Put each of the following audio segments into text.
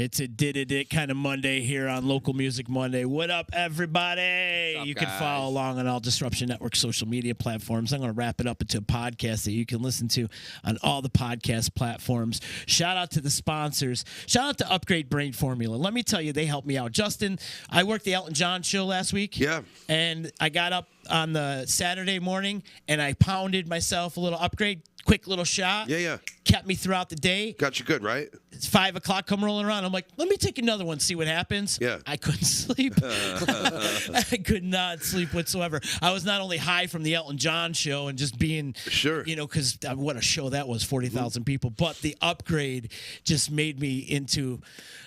It's a did-it kind of Monday here on Local Music Monday. What up, everybody? What's up, you guys? can follow along on all Disruption Network social media platforms. I'm going to wrap it up into a podcast that you can listen to on all the podcast platforms. Shout out to the sponsors. Shout out to Upgrade Brain Formula. Let me tell you, they helped me out. Justin, I worked the Elton John show last week. Yeah. And I got up on the Saturday morning, and I pounded myself a little Upgrade. Quick little shot. Yeah. Kept me throughout the day. Got you good, right? It's 5 o'clock, come rolling around. I'm like, let me take another one, see what happens. Yeah. I couldn't sleep. I could not sleep whatsoever. I was not only high from the Elton John show and just being, Sure. Because what a show that was, 40,000 people. But the Upgrade just made me into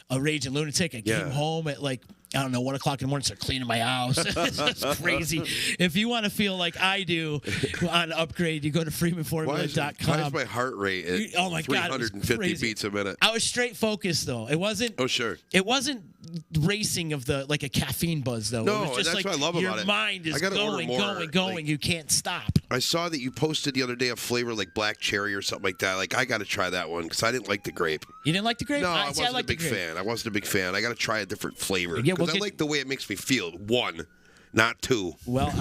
a raging lunatic. I came home at 1 o'clock in the morning, start cleaning my house. It's just crazy. If you want to feel like I do on Upgrade, you go to freemanformula.com. Why is my heart rate at Oh my God, it was 350 crazy. beats a minute? I was straight focused though. It wasn't. Oh, sure. It wasn't racing of a caffeine buzz though. No, it was just that's what I love your about it. mind is I gotta order going. more. You can't stop. I saw that you posted the other day a flavor like black cherry or something like that. I got to try that one because I didn't like the grape. You didn't like the grape? No, I See, wasn't liked a big the grape. fan. I wasn't a big fan. I got to try a different flavor Yeah, because we'll I like the way it makes me feel. One, not two. Well,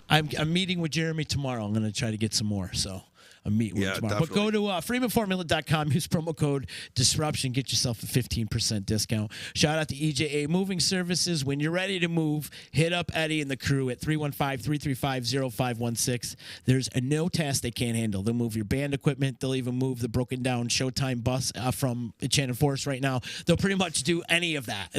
I'm meeting with Jeremy tomorrow. I'm going to try to get some more. So I'm meeting with him tomorrow. Definitely. But go to freemanformula.com. Use promo code Disruption. Get yourself a 15% discount. Shout out to EJA Moving Services. When you're ready to move, hit up Eddie and the crew at 315-335-0516. There's no task they can't handle. They'll move your band equipment. They'll even move the broken down Showtime bus from Shannon Forest right now. They'll pretty much do any of that.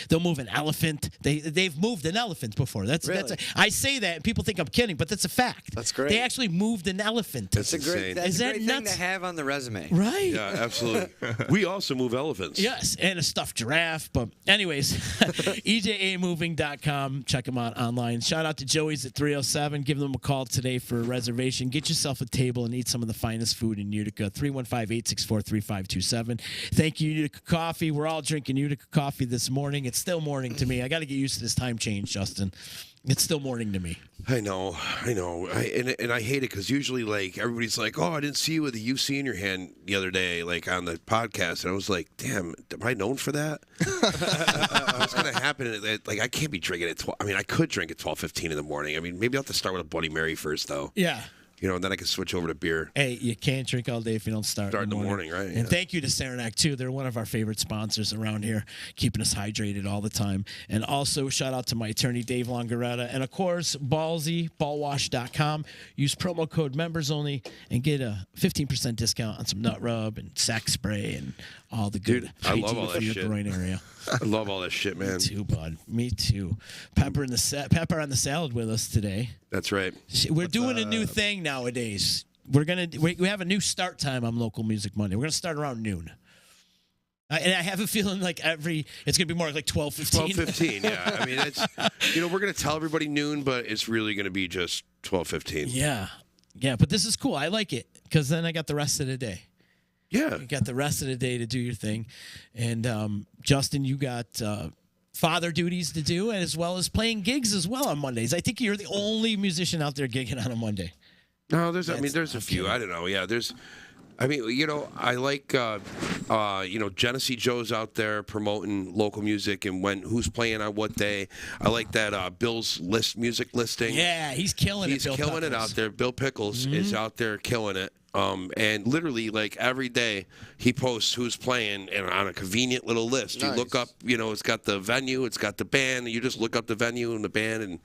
They'll move an elephant. They've moved an elephant before. That's I say that and people think I'm kidding, but that's a fact. That's great. They actually moved an elephant. That's That's insane. a Is that great nuts? thing to have on the resume. Right. Yeah, absolutely. We also move elephants. Yes, and a stuffed giraffe. But anyways, EJAmoving.com. Check them out online. Shout out to Joey's at 307. Give them a call today for a reservation. Get yourself a table and eat some of the finest food in Utica. 315-864-3527. Thank you, Utica Coffee. We're all drinking Utica Coffee this morning. It's still morning to me. I got to get used to this time change, Justin. It's still morning to me. I know. And I hate it because usually, everybody's like, oh, I didn't see you with a UC in your hand the other day, on the podcast. And I was like, damn, am I known for that? What's going to happen? I can't be drinking at 12. I mean, I could drink at 12:15 in the morning. I mean, maybe I'll have to start with a Bloody Mary first, though. Yeah. And then I can switch over to beer. Hey, you can't drink all day if you don't start in the morning, right? And thank you to Saranac, too. They're one of our favorite sponsors around here, keeping us hydrated all the time. And also, shout out to my attorney, Dave Longaretta. And, of course, Ballsy, ballwash.com. Use promo code members only and get a 15% discount on some nut rub and sack spray and all the good I love all hygiene that for your shit. groin area. I love all that shit, man. Me too, bud. Me too. Pepper on the salad with us today. That's right. We're doing a new thing nowadays. We have a new start time on Local Music Monday. We're gonna start around noon. And I have a feeling it's gonna be more like 12:15. 12:15, yeah. I mean, it's we're gonna tell everybody noon, but it's really gonna be just 12:15. Yeah. But this is cool. I like it because then I got the rest of the day. Yeah. You got the rest of the day to do your thing, and Justin, you got father duties to do, as well as playing gigs as well on Mondays. I think you're the only musician out there gigging on a Monday. No, there's a few. I don't know. Yeah, I like, Genesee Joe's out there promoting local music and who's playing on what day. I like that Bill's music listing. Yeah, he's killing it. He's killing it out there. Bill Pickles is out there killing it. And literally, every day he posts who's playing and on a convenient little list. Nice. You look up, it's got the venue, it's got the band, and you just look up the venue and the band, and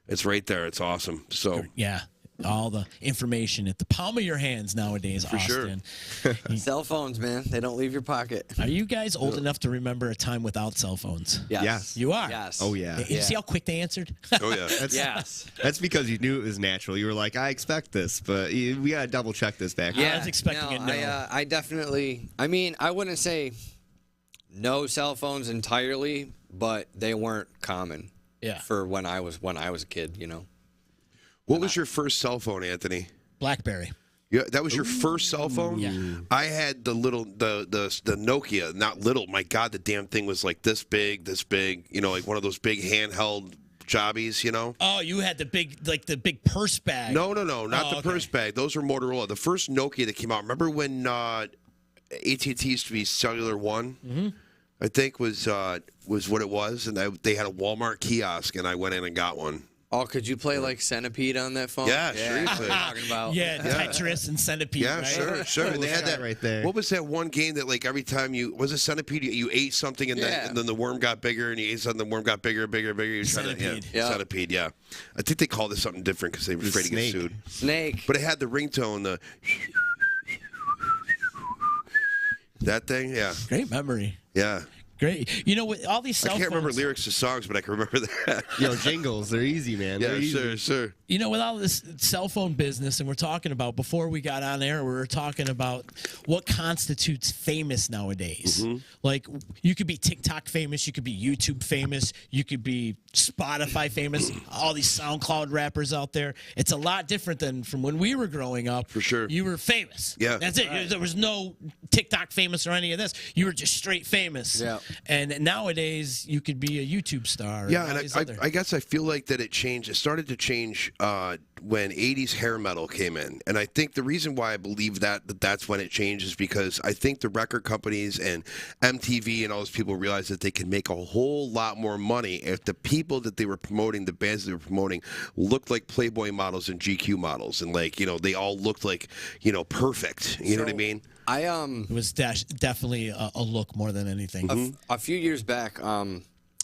it's right there. It's awesome. So yeah. All the information at the palm of your hands nowadays, For Austin. sure. Cell phones, man. They don't leave your pocket. Are you guys old enough to remember a time without cell phones? Yes. You are? Yes. Oh, yeah. You see how quick they answered? Oh, yeah. Yes. That's because you knew it was natural. You were like, I expect this, but we got to double check this back. I was expecting a no. I definitely, I wouldn't say no cell phones entirely, but they weren't common. Yeah. For when I was a kid, What was your first cell phone, Anthony? BlackBerry. Yeah, that was your first cell phone? Yeah. I had the Nokia, not little. My God, the damn thing was like this big, like one of those big handheld jobbies, Oh, you had the big purse bag. No, not the purse bag. Those were Motorola. The first Nokia that came out. Remember when AT&T used to be Cellular One? Mm-hmm. I think was what it was, and they had a Walmart kiosk, and I went in and got one. Oh, could you play like Centipede on that phone? Yeah, seriously. Talking about. Yeah, Tetris and Centipede. Yeah, right? sure. And they had that right there. What was that one game that like every time was it Centipede? You ate something and then the worm got bigger, and you ate something, the worm got bigger. You're trying Centipede. Centipede. Yeah. I think they called it something different because they were afraid to get sued. Snake. But it had the ringtone, that thing. Yeah. Great memory. Yeah. Great. You know, with all these cell I can't phones, remember lyrics to songs, but I can remember that. Yo, jingles, they're easy, man. They're easy. Sure. you know, with all this cell phone business, and we're talking about, before we got on air, we were talking about what constitutes famous nowadays. Like, you could be TikTok famous, you could be YouTube famous, you could be Spotify famous, all these SoundCloud rappers out there. It's a lot different than from when we were growing up. For sure. You were famous. Yeah. That's it. There was no TikTok famous or any of this. You were just straight famous. Yeah. And nowadays, you could be a YouTube star. Yeah, and I guess I feel like that it changed. It started to change when 80s hair metal came in. And I think the reason why I believe that's when it changed is because I think the record companies and MTV and all those people realized that they could make a whole lot more money if the people that they were promoting, the bands they were promoting, looked like Playboy models and GQ models. And, like, you know, they all looked like, you know, perfect. You know what I mean? It was definitely a look more than anything. A few years back,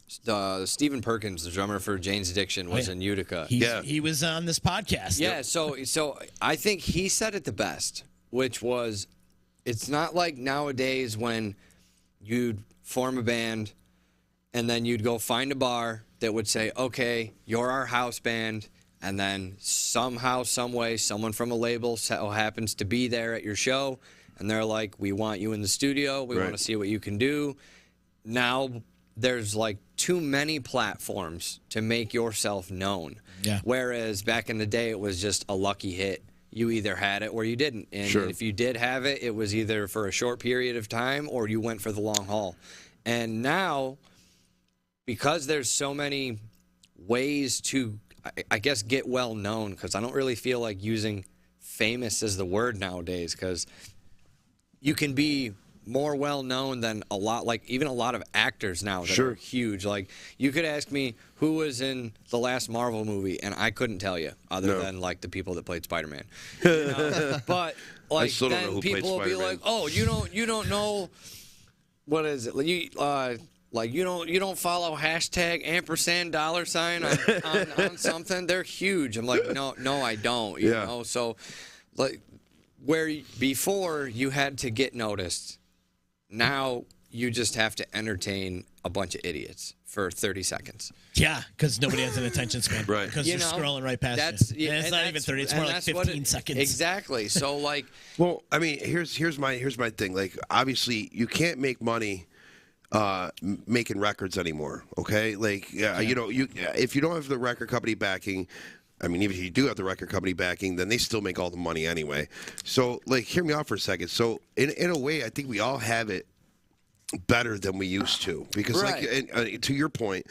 Stephen Perkins, the drummer for Jane's Addiction, was in Utica. He was on this podcast. Yeah, so I think he said it the best, which was, it's not like nowadays when you'd form a band and then you'd go find a bar that would say, okay, you're our house band, and then somehow, some way, someone from a label happens to be there at your show, and they're like, we want you in the studio, we want to see what you can do. Now there's like too many platforms to make yourself known. Yeah. Whereas back in the day, it was just a lucky hit. You either had it or you didn't. And if you did have it, it was either for a short period of time or you went for the long haul. And now, because there's so many ways to, I guess, get well known, because I don't really feel like using famous as the word nowadays, because you can be more well known than a lot, like even a lot of actors now that are huge. Like, you could ask me who was in the last Marvel movie, and I couldn't tell you, other than like the people that played Spider-Man. You know? But like, then people will be like, "Oh, you don't know what is it? You don't follow hashtag $$ on something." They're huge. I'm like, no, I don't. You know, so like, where before you had to get noticed, now you just have to entertain a bunch of idiots for 30 seconds. Yeah, because nobody has an attention span. Right. Because you're scrolling right past you. And it's not even 30. It's more like 15 seconds. Exactly. So, like... Well, I mean, here's my thing. Like, obviously, you can't make money making records anymore, okay? Like, you know, if you don't have the record company backing... I mean, even if you do have the record company backing, then they still make all the money anyway. So, like, hear me out for a second. So, in a way, I think we all have it better than we used to. Because, like, to your point,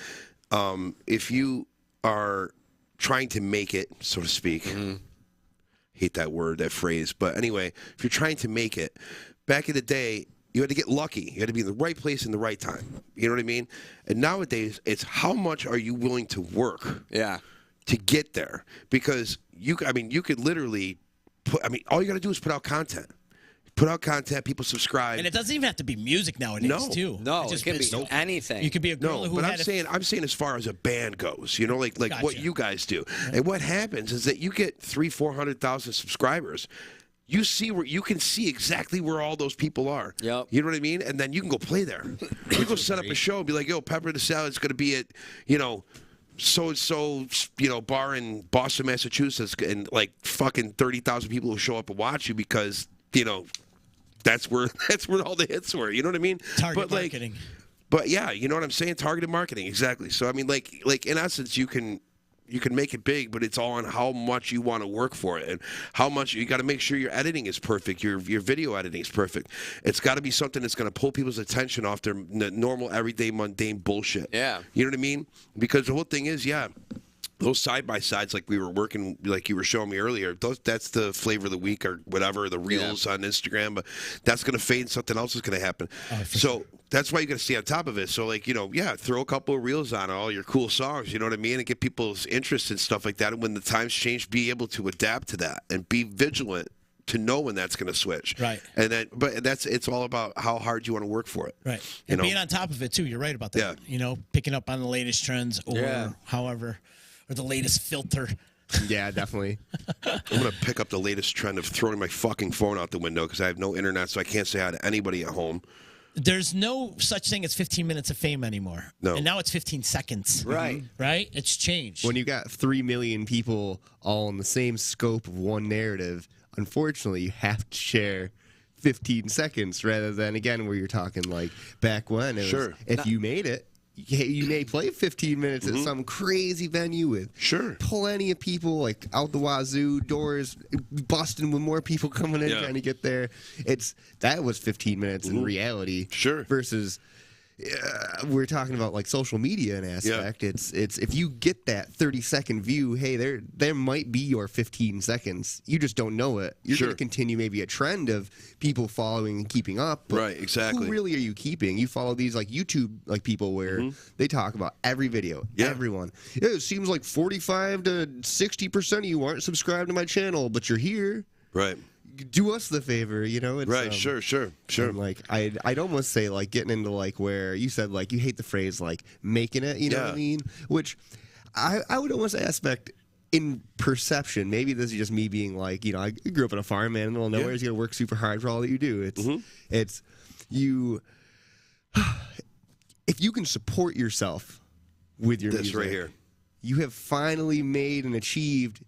if you are trying to make it, so to speak, hate that word, that phrase, but anyway, if you're trying to make it, back in the day, you had to get lucky. You had to be in the right place in the right time. You know what I mean? And nowadays, it's how much are you willing to work? Yeah. To get there, because you could literally all you got to do is put out content. Put out content, people subscribe. And it doesn't even have to be music nowadays, too. No, it can be anything. You could be a girl who I'm saying as far as a band goes, you know, like what you guys do. And what happens is that you get 300,000-400,000 subscribers. You can see exactly where all those people are. Yep. You know what I mean? And then you can go play there. You go set up a show and be like, yo, Pepper the Salad's going to be at, you know, so you know, bar in Boston, Massachusetts, and like fucking 30,000 people will show up and watch you because, you know, that's where all the hits were. You know what I mean? Target marketing. But yeah, you know what I'm saying? Targeted marketing, exactly. So I mean, like in essence, you can make it big, but it's all on how much you want to work for it and how much you got to make sure your editing is perfect, your video editing is perfect. It's got to be something that's going to pull people's attention off their normal, everyday, mundane bullshit. Yeah. You know what I mean? Because the whole thing is, those side-by-sides like we were working, like you were showing me earlier, that's the flavor of the week or whatever, the reels on Instagram, but that's going to fade and something else is going to happen. So that's why you got to stay on top of it. So like, throw a couple of reels on all your cool songs, you know what I mean? And get people's interest and stuff like that. And when the times change, be able to adapt to that and be vigilant to know when that's going to switch. Right. And then, but it's all about how hard you want to work for it. Right. And being on top of it too. You're right about that. Yeah. Picking up on the latest trends or however, or the latest filter. Yeah, definitely. I'm going to pick up the latest trend of throwing my fucking phone out the window because I have no internet, so I can't say hi to anybody at home. There's no such thing as 15 minutes of fame anymore. No. And now it's 15 seconds. Right. Right? It's changed. When you got 3 million people all in the same scope of one narrative, unfortunately, you have to share 15 seconds rather than, again, where you're talking like back when. It was, if you made it, you may play 15 minutes at some crazy venue with plenty of people like out the wazoo, doors busting with more people coming in trying to get there. That was 15 minutes in reality. Versus we're talking about like social media and aspect. It's if you get that 30-second view, hey, there might be your 15 seconds. You just don't know it. You're going to continue maybe a trend of people following and keeping up. But who really are you keeping? You follow these like YouTube like people where they talk about every video, everyone. Yeah, it seems like 45 to 60% of you aren't subscribed to my channel, but you're here. Right. Do us the favor, It's, right, sure. Like I'd almost say like getting into like where you said like you hate the phrase like making it, you know what I mean? Which I would almost aspect in perception. Maybe this is just me being like, I grew up in a farm, man, in the middle of nowhere. He's gonna work super hard for all that you do. It's you. If you can support yourself with your music, right here. You have finally made and achieved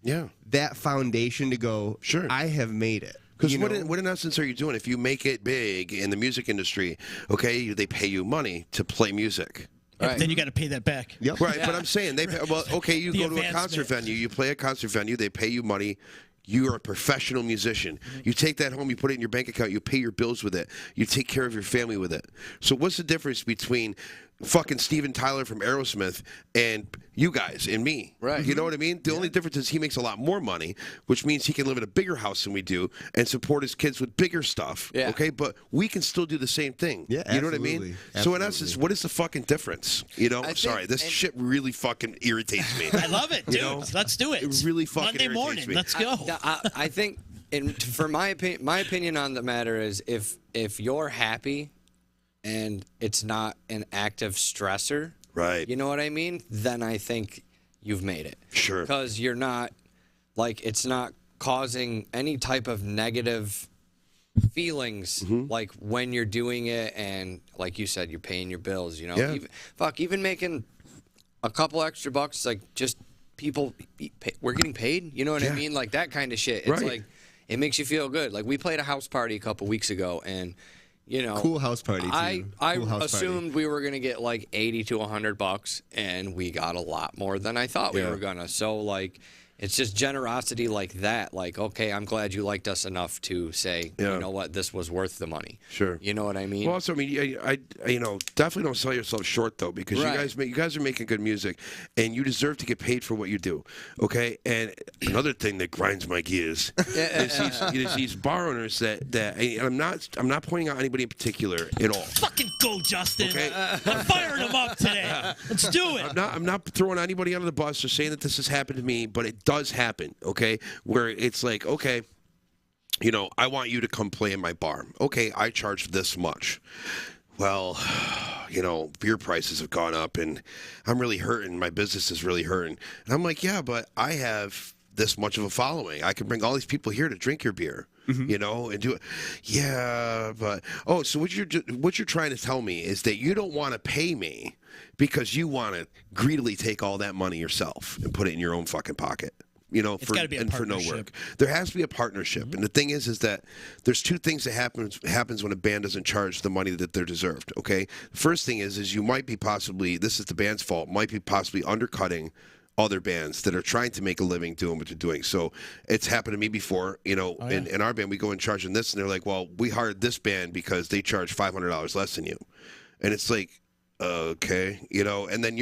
that foundation to go, I have made it. Because what in essence are you doing? If you make it big in the music industry, okay, they pay you money to play music. Right. Then you got to pay that back. Right, but I'm saying, you go to a concert venue, you play a concert venue, they pay you money. You're a professional musician. You take that home, you put it in your bank account, you pay your bills with it. You take care of your family with it. So what's the difference between fucking Steven Tyler from Aerosmith and you guys and me? Right. You know what I mean? The only difference is he makes a lot more money, which means he can live in a bigger house than we do and support his kids with bigger stuff. Yeah. Okay? But we can still do the same thing. Yeah, you know what I mean? Absolutely. So in essence, what is the fucking difference? This shit really fucking irritates me. I love it, dude. Let's do it. It really fucking Monday morning. irritates me. Let's go. I think, for my opinion on the matter is if you're happy and it's not an active stressor, right? You know what I mean? Then I think you've made it. Sure. Because you're not, like, it's not causing any type of negative feelings, like when you're doing it, and like you said, you're paying your bills. Even making a couple extra bucks, like just people, we're getting paid. You know what I mean? Like that kind of shit. It's like it makes you feel good. Like we played a house party a couple weeks ago, and cool house party too. I assumed we were gonna get like $80 to $100, and we got a lot more than I thought we were gonna. So like, it's just generosity like that. Like, okay, I'm glad you liked us enough to say, you know what, this was worth the money. Sure. You know what I mean? Well, also, I mean, I definitely don't sell yourself short though, because you guys are making good music, and you deserve to get paid for what you do. Okay. And another thing that grinds my gears is these bar owners I'm not pointing out anybody in particular at all. Fucking go, Justin. Okay. I'm firing him up today. Let's do it. I'm not throwing anybody under the bus or saying that this has happened to me, but it does happen, okay? Where it's like, okay, I want you to come play in my bar. Okay, I charge this much. Well, beer prices have gone up, and I'm really hurting. My business is really hurting. And I'm like, yeah, but I have this much of a following. I can bring all these people here to drink your beer. And do it. Yeah, but so what you're trying to tell me is that you don't want to pay me because you want to greedily take all that money yourself and put it in your own fucking pocket. For no work. There has to be a partnership. And the thing is that there's two things that happens when a band doesn't charge the money that they're deserved, okay? The first thing is you might be possibly, this is the band's fault, might be possibly undercutting other bands that are trying to make a living doing what they're doing. So it's happened to me before, in our band, we go and charge them this, and they're like, well, we hired this band because they charge $500 less than you. And it's like, okay, and then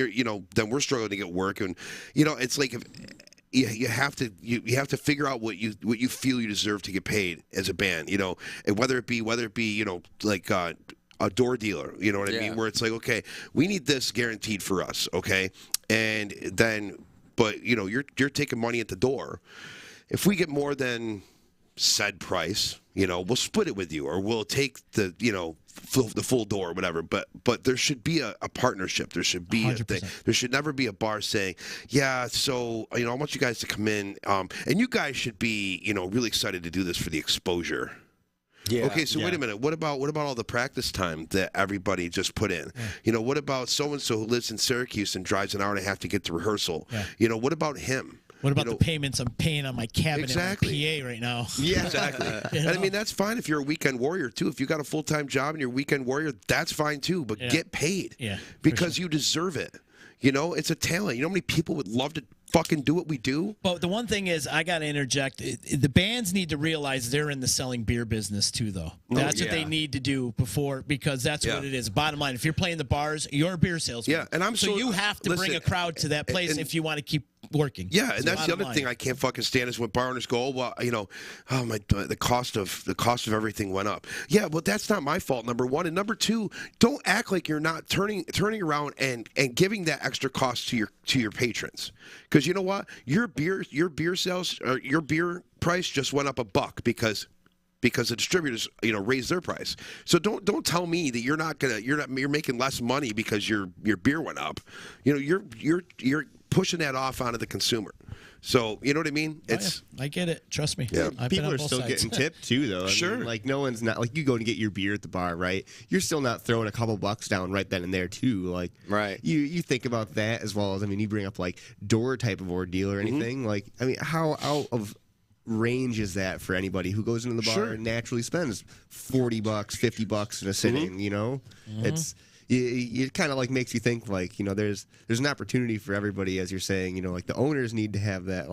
then we're struggling to get work, and it's like if you have to figure out what you feel you deserve to get paid as a band, and whether it be like a door dealer, you know what I mean, where it's like, okay, we need this guaranteed for us, okay, and then but you're taking money at the door. If we get more than said price, we'll split it with you, or we'll take the the full door or whatever. But there should be a partnership. There should be a thing. There should never be a bar saying, yeah, so I want you guys to come in, and you guys should be really excited to do this for the exposure. Yeah. Okay, so wait a minute. What about all the practice time that everybody just put in? Yeah. What about so and so who lives in Syracuse and drives an hour and a half to get to rehearsal? Yeah. What about him? What about the payments I'm paying on my cabinet exactly. PA right now? Yeah, exactly. And I mean, that's fine if you're a weekend warrior, too. If you got a full-time job and you're a weekend warrior, that's fine, too. But get paid because you deserve it. It's a talent. How many people would love to fucking do what we do? But the one thing is, I got to interject. The bands need to realize they're in the selling beer business, too, though. That's what they need to do because that's what it is. Bottom line, if you're playing the bars, you're a beer salesman. Yeah, and so you have to bring a crowd to that place if you want to keep working. Yeah, and that's the other thing I can't fucking stand is when bar owners go, the cost of everything went up. Yeah, well, that's not my fault, number one. And number two, don't act like you're not turning around and giving that extra cost to your patrons. Because you know what? Your beer sales, or your beer price just went up $1 because the distributors raised their price. So don't tell me that you're making less money because your beer went up. You're pushing that off onto the consumer. So you know what I mean? I get it. Trust me. Yeah. People are still getting tipped too, though. I mean, like no one's not like you go and get your beer at the bar, right? You're still not throwing a couple bucks down right then and there too. Like right. You think about that as well as you bring up like door type of ordeal or anything. Mm-hmm. Like how out of range is that for anybody who goes into the bar and naturally spends $40, $50 in a sitting? Mm-hmm. It kind of like makes you think there's an opportunity for everybody, as you're saying. Like the owners need to have that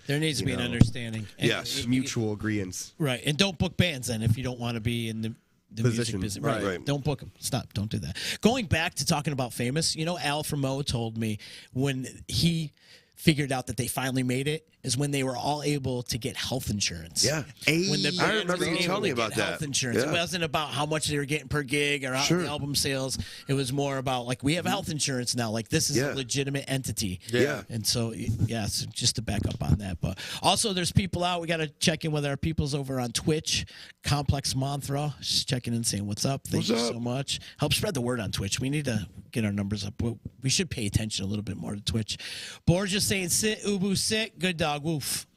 there needs to be an understanding. Yes, mutual agreements. Right, and don't book bands then if you don't want to be in the music business. Right. Don't book them. Stop. Don't do that. Going back to talking about famous, Al from Mo told me when he figured out that they finally made it is when they were all able to get health insurance. Yeah. When the I remember you telling me about that. Health insurance. Yeah. It wasn't about how much they were getting per gig or the album sales. It was more about we have health insurance now. This is a legitimate entity. Yeah. And so so just to back up on that. But also there's people out. We got to check in with our peoples over on Twitch. Complex Mantra just checking in saying what's up. Thank you so much. Help spread the word on Twitch. We need to get our numbers up. We should pay attention a little bit more to Twitch. Borges saying sit, Ubu sit, good dog, woof.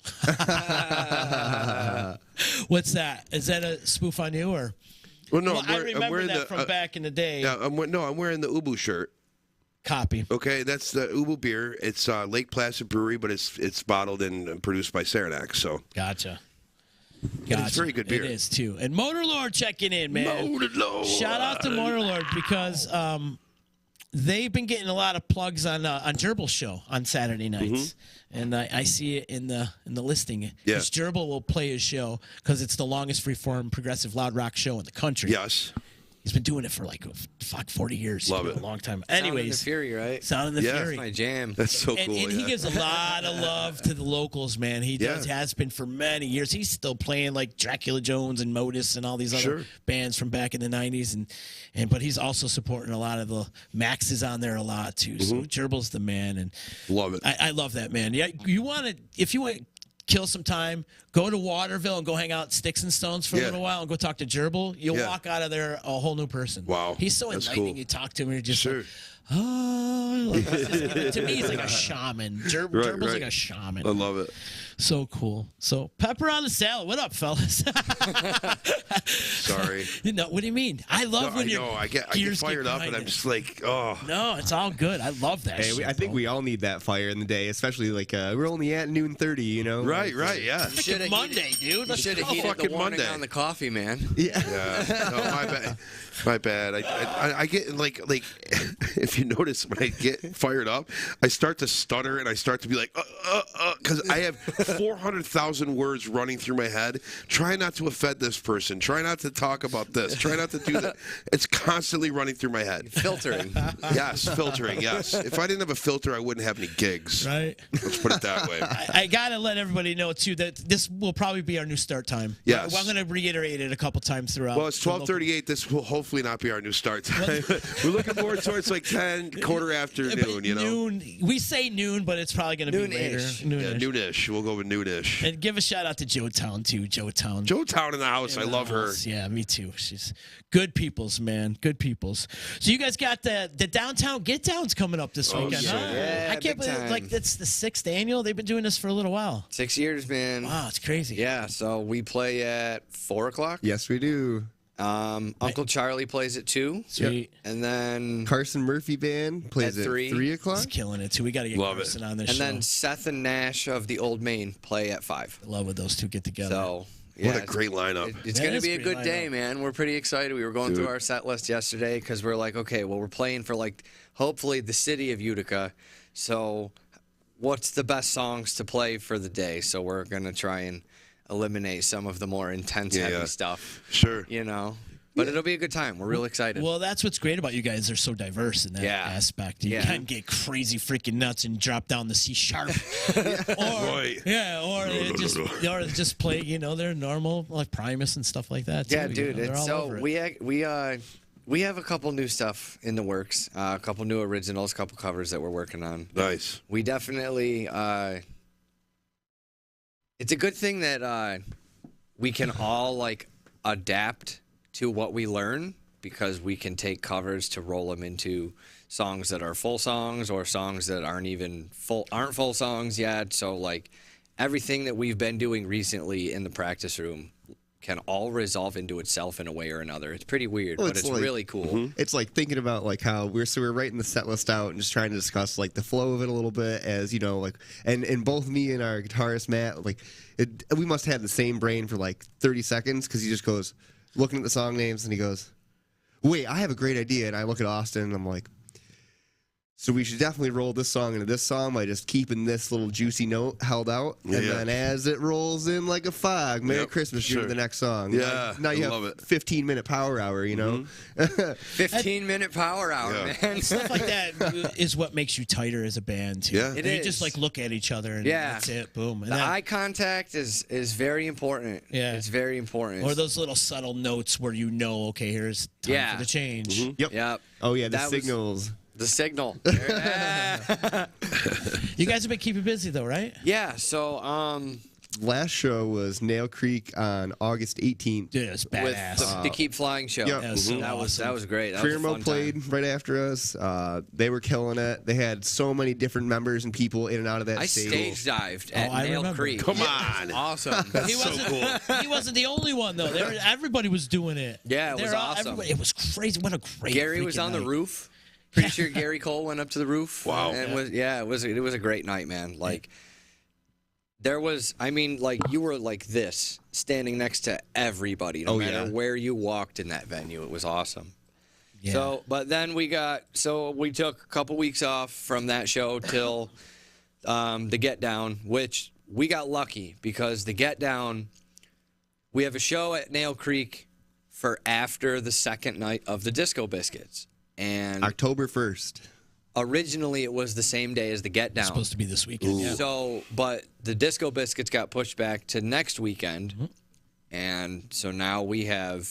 What's that? Is that a spoof on you or? Well, no, I remember that from back in the day. Yeah, I'm wearing the Ubu shirt. Copy. Okay, that's the Ubu beer. It's Lake Placid Brewery, but it's bottled and produced by Saranac. So gotcha. It's very good beer. It is too. And Motor Lord checking in, man. Motor Lord. Shout out to Motor Lord because they've been getting a lot of plugs on Gerbil's show on Saturday nights, and I see it in the listing. Yeah, because Gerbil will play his show because it's the longest freeform progressive loud rock show in the country. Yes. He's been doing it for 40 years. Love it. A long time. Anyways. Sound of the Fury, right? Sound of the Fury. That's my jam. That's so cool. And he gives a lot of love to the locals, man. He has been for many years. He's still playing Dracula Jones and Modus and all these other bands from back in the 90s. But he's also supporting a lot of the Max is on there a lot too. So Gerbil's the man. And love it. I love that, man. Yeah, if you want to kill some time, go to Waterville and go hang out at Sticks and Stones for a little while and go talk to Gerbil. You'll walk out of there a whole new person. Wow. He's so enlightening. Cool. You talk to him and you're just to me, he's like a shaman. Gerbil's like a shaman. I love it. So cool. So pepper on the salad. What up, fellas? Sorry. What do you mean? I love when I get fired up and I'm just oh. No, it's all good. I love that shit. I think we all need that fire in the day, especially we're only at noon 30, Right, yeah. It's Monday, dude. You should have heated the warning on the coffee, man. Yeah. No, my bad. My bad. I get if you notice when I get fired up, I start to stutter and I start to be because I have 400,000 words running through my head. Try not to offend this person. Try not to talk about this. Try not to do that. It's constantly running through my head. Filtering. Yes, filtering, yes. If I didn't have a filter, I wouldn't have any gigs. Right. Let's put it that way. I got to let everybody know, too, that this will probably be our new start time. Yes. Well, I'm going to reiterate it a couple times throughout. Well, it's 12:38. This will hopefully not be our new start time. We're looking forward towards like 10, quarter after noon, you know? Noon. We say noon, but it's probably going to be later. Noon-ish. Yeah, noonish. We'll go with noonish. And give a shout out to Joe Town, too. Joe Town. Joe Town in the house. I love her. Yeah, me too. She's good peoples, man. Good peoples. So you guys got the downtown get downs coming up this weekend, huh? Yeah, I can't big believe time. like that's the 6th annual. They've been doing this for a little while. 6 years, man. Wow, it's crazy. Yeah, so we play at 4 o'clock. Yes, we do. Uncle Charlie plays at 2. Sweet. And then Carson Murphy Band plays At at 3. 3 He's o'clock. killing it too. We got to get Love Carson it. on this and show. then Seth and Nash of the Old Main play at 5. I love when those two get together. So yeah, What a great lineup. It's That going to is be a great good day, lineup. man. We're pretty excited. We were going through our set list yesterday because we're like, okay, well, we're playing for like hopefully the city of Utica. So what's the best songs to play for the day? So we're going to try and eliminate some of the more intense, heavy stuff. Sure. You know, but it'll be a good time. We're real excited. Well, that's what's great about you guys. They're so diverse in that Yeah. aspect. You Yeah. can get crazy freaking nuts and drop down the C sharp. Right. Or just play, their normal like Primus and stuff like that. yeah, too, dude. They're It's all so over it. we have a couple new stuff in the works, a couple new originals, a couple covers that we're working on. Nice. We definitely. It's a good thing that we can all like adapt to what we learn because we can take covers to roll them into songs that are full songs or songs that aren't full songs yet. So like everything that we've been doing recently in the practice room can all resolve into itself in a way or another. It's pretty weird, Well, but it's like- really cool. It's like thinking about like how we're writing the set list out and just trying to discuss like the flow of it a little bit as like and both me and our guitarist Matt we must have the same brain for like 30 seconds because he just goes looking at the song names and he goes, wait, I have a great idea. And I look at Austin and I'm like, so we should definitely roll this song into this song by just keeping this little juicy note held out. And then as it rolls in like a fog, Merry Christmas, you're the next song. Yeah, Now you I love have it. 15-minute power hour, 15-minute power hour, man. Stuff like that is what makes you tighter as a band too. Yeah. It You is. just like look at each other and Yeah. that's it. Boom. And The then- eye contact is very important. Yeah. It's very important. or those little subtle notes where okay, here's time Yeah. for the change. Yep. Yep. Oh, yeah, the That was- signals. The signal. Yeah. You guys have been keeping busy though, right? Yeah, so Last show was Nail Creek on August 18th. Dude, it's with badass. the Keep Flying show. Yeah. That was so That awesome. was great. That was a Cremo fun played time. right after us. They were killing it. They had so many different members and people in and out of that I stage. stage dived at I Nail remember. Creek. Come on. Awesome. He wasn't the only one though. Everybody was doing it. Yeah, it was awesome. everybody- It was crazy. What a great. Gary was freaking on the night. roof. Pretty sure Gary Cole went up to the roof. Wow. And it was a great night, man. Like you were like this, standing next to everybody, no matter where you walked in that venue. It was awesome. Yeah. So, but then we took a couple weeks off from that show till the Get Down, which we got lucky because the Get Down, we have a show at Nail Creek for after the second night of the Disco Biscuits. And October 1st. originally it was the same day as the Get Down. It's supposed to be this weekend. Yeah. So, but the Disco Biscuits got pushed back to next weekend. Mm-hmm. And so now we have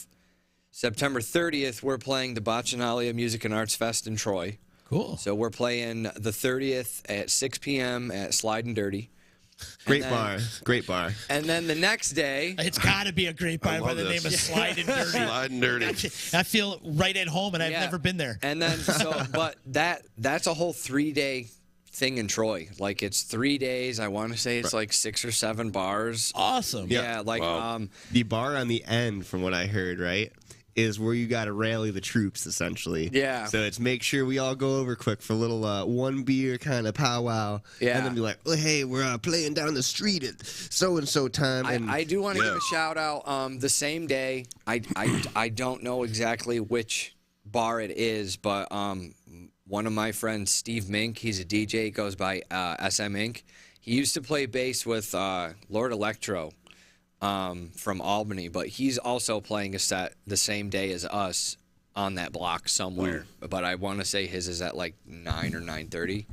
September 30th, we're playing the Bacchanalia Music and Arts Fest in Troy. Cool. So we're playing the 30th at 6 p.m. at Slide and Dirty. Great then- bar. Great bar. And then the next day, It's got to be a great bar by love the this. name of Slide and Dirty. Slide and dirty. I feel right at home, and I've Yeah. never been there. And then but that's a whole 3-day thing in Troy. Like it's 3 days. I want to say it's like 6 or 7 bars. Awesome. Yeah, like Wow. The bar on the end, from what I heard, right, is where you got to rally the troops, essentially. Yeah. So it's make sure we all go over quick for a little one beer kind of powwow. Yeah. And then be like, oh, hey, we're playing down the street at so-and-so time. And I do want to give a shout out. The same day, I don't know exactly which bar it is, but one of my friends, Steve Mink, he's a DJ, goes by SM Inc. He used to play bass with Lord Electro. from Albany, but he's also playing a set the same day as us on that block somewhere. But I want to say his is at like 9 or 9:30.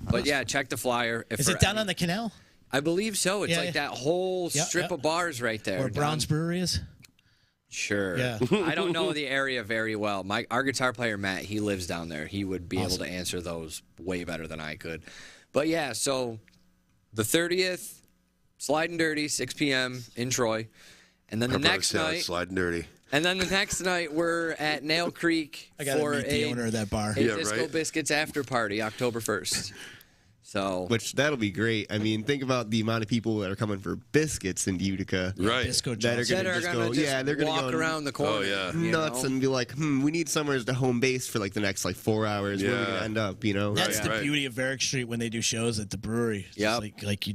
But yeah, check the flyer. Is it down on the canal? I believe so. It's like that whole strip of bars right there. Where Brown's Brewery is? Sure. Yeah. I don't know the area very well. Our guitar player, Matt, he lives down there. He would be able to answer those way better than I could. But yeah, so the 30th, Slide and Dirty, 6 p.m. in Troy. And then the next night, Slide and Dirty. And then the next night, we're at Nail Creek for meet the owner of that bar. Disco Biscuits after party, October 1st. So, which that'll be great. I mean, think about the amount of people that are coming for biscuits in Utica. Right. Disco that are going to just go, they're going to walk around the corner. Nuts and be like, we need somewhere as the home base for like the next 4 hours. Where are we going to end up, That's the beauty of Varick Street when they do shows at the brewery. Yeah.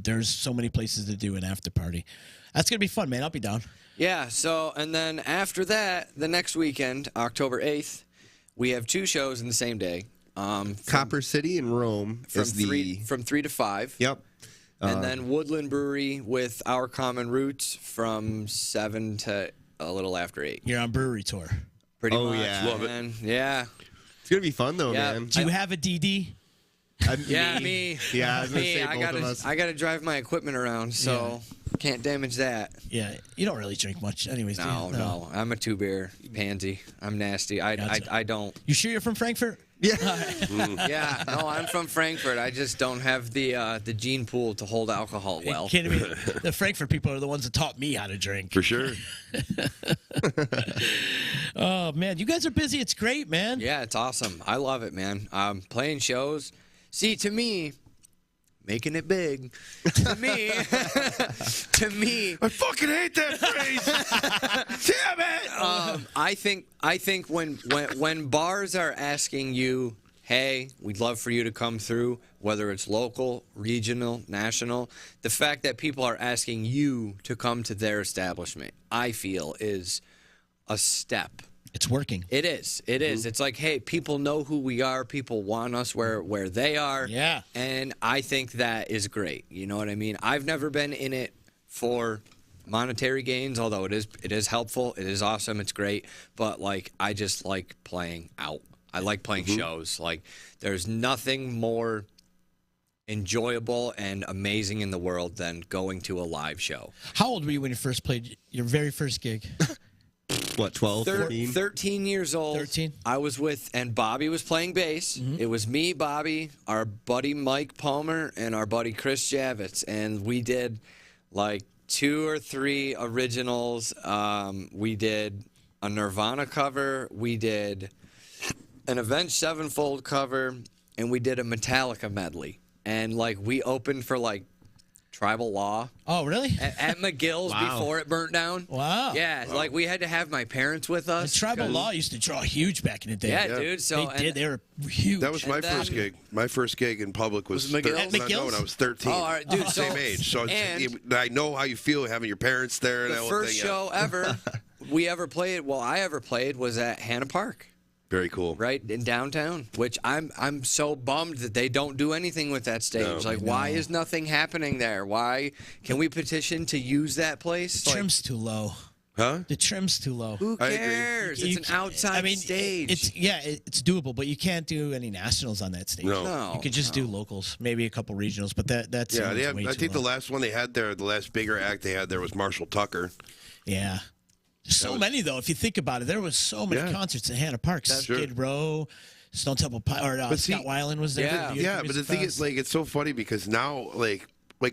There's so many places to do an after party. That's going to be fun, man. I'll be down. Yeah, so, and then after that, the next weekend, October 8th, we have 2 shows in the same day. Copper City and Rome from 3 to 5. Yep. And then Woodland Brewery with Our Common Roots from 7 to a little after 8. You're on brewery tour. Pretty much. Yeah. Love it. Man. Yeah. It's going to be fun, though, Yeah. man. Do you have a DD? Me. Yeah, I was gonna Me. say both of us. I gotta drive my equipment around, so can't damage that. Yeah, you don't really drink much, anyways. Do you? No. I'm a 2-beer pansy. I'm nasty. I don't. You sure you're from Frankfurt? Yeah. Yeah, no, I'm from Frankfurt. I just don't have the gene pool to hold alcohol well. Kidding me? The Frankfurt people are the ones that taught me how to drink. For sure. Oh man, you guys are busy. It's great, man. Yeah, it's awesome. I love it, man. Playing shows. See, to me, making it big. To me, I fucking hate that phrase. Damn it. I think when bars are asking you, hey, we'd love for you to come through, whether it's local, regional, national, the fact that people are asking you to come to their establishment, I feel is a step. It's working. It is. It is. It's like, hey, people know who we are. People want us where they are. Yeah. And I think that is great. You know what I mean? I've never been in it for monetary gains, although it is helpful. It is awesome. It's great. But, I just like playing out. I like playing shows. There's nothing more enjoyable and amazing in the world than going to a live show. How old were you when you first played your very first gig? What, 12, 13? 13 years old. 13? I was with, and Bobby was playing bass. It was me, Bobby, our buddy Mike Palmer, and our buddy Chris Javits. And we did 2 or 3 originals. We did a Nirvana cover. We did an Avenged Sevenfold cover. And we did a Metallica medley. And we opened for Tribal Law. Oh, really? At McGill's before it burnt down. Wow. Yeah, we had to have my parents with us. And Tribal Law used to draw huge back in the day. Yeah, dude. So they were huge. That was my first gig. My first gig in public was McGill's? At McGill's? No, when I was 13. Oh, all right, dude. Same age. So I know how you feel having your parents there. And The that first whole thing, show ever I ever played was at Hannah Park. Very cool. Right in downtown, which I'm so bummed that they don't do anything with that stage. No. Why is nothing happening there? Why can we petition to use that place? The trim's too low. Huh? The trim's too low. Who I agree. cares? It's an outside stage. It's doable, but you can't do any nationals on that stage. No. You could just do locals, maybe a couple regionals, but that's Yeah, way I too think the low. last one they had there, the last bigger act they had there was Marshall Tucker. Yeah. So many, though, if you think about it. There was so many concerts at Hannah Park. Skid Row, Stone Temple Pilots, or Scott Weiland was there. Yeah. But the thing is, it's so funny because now,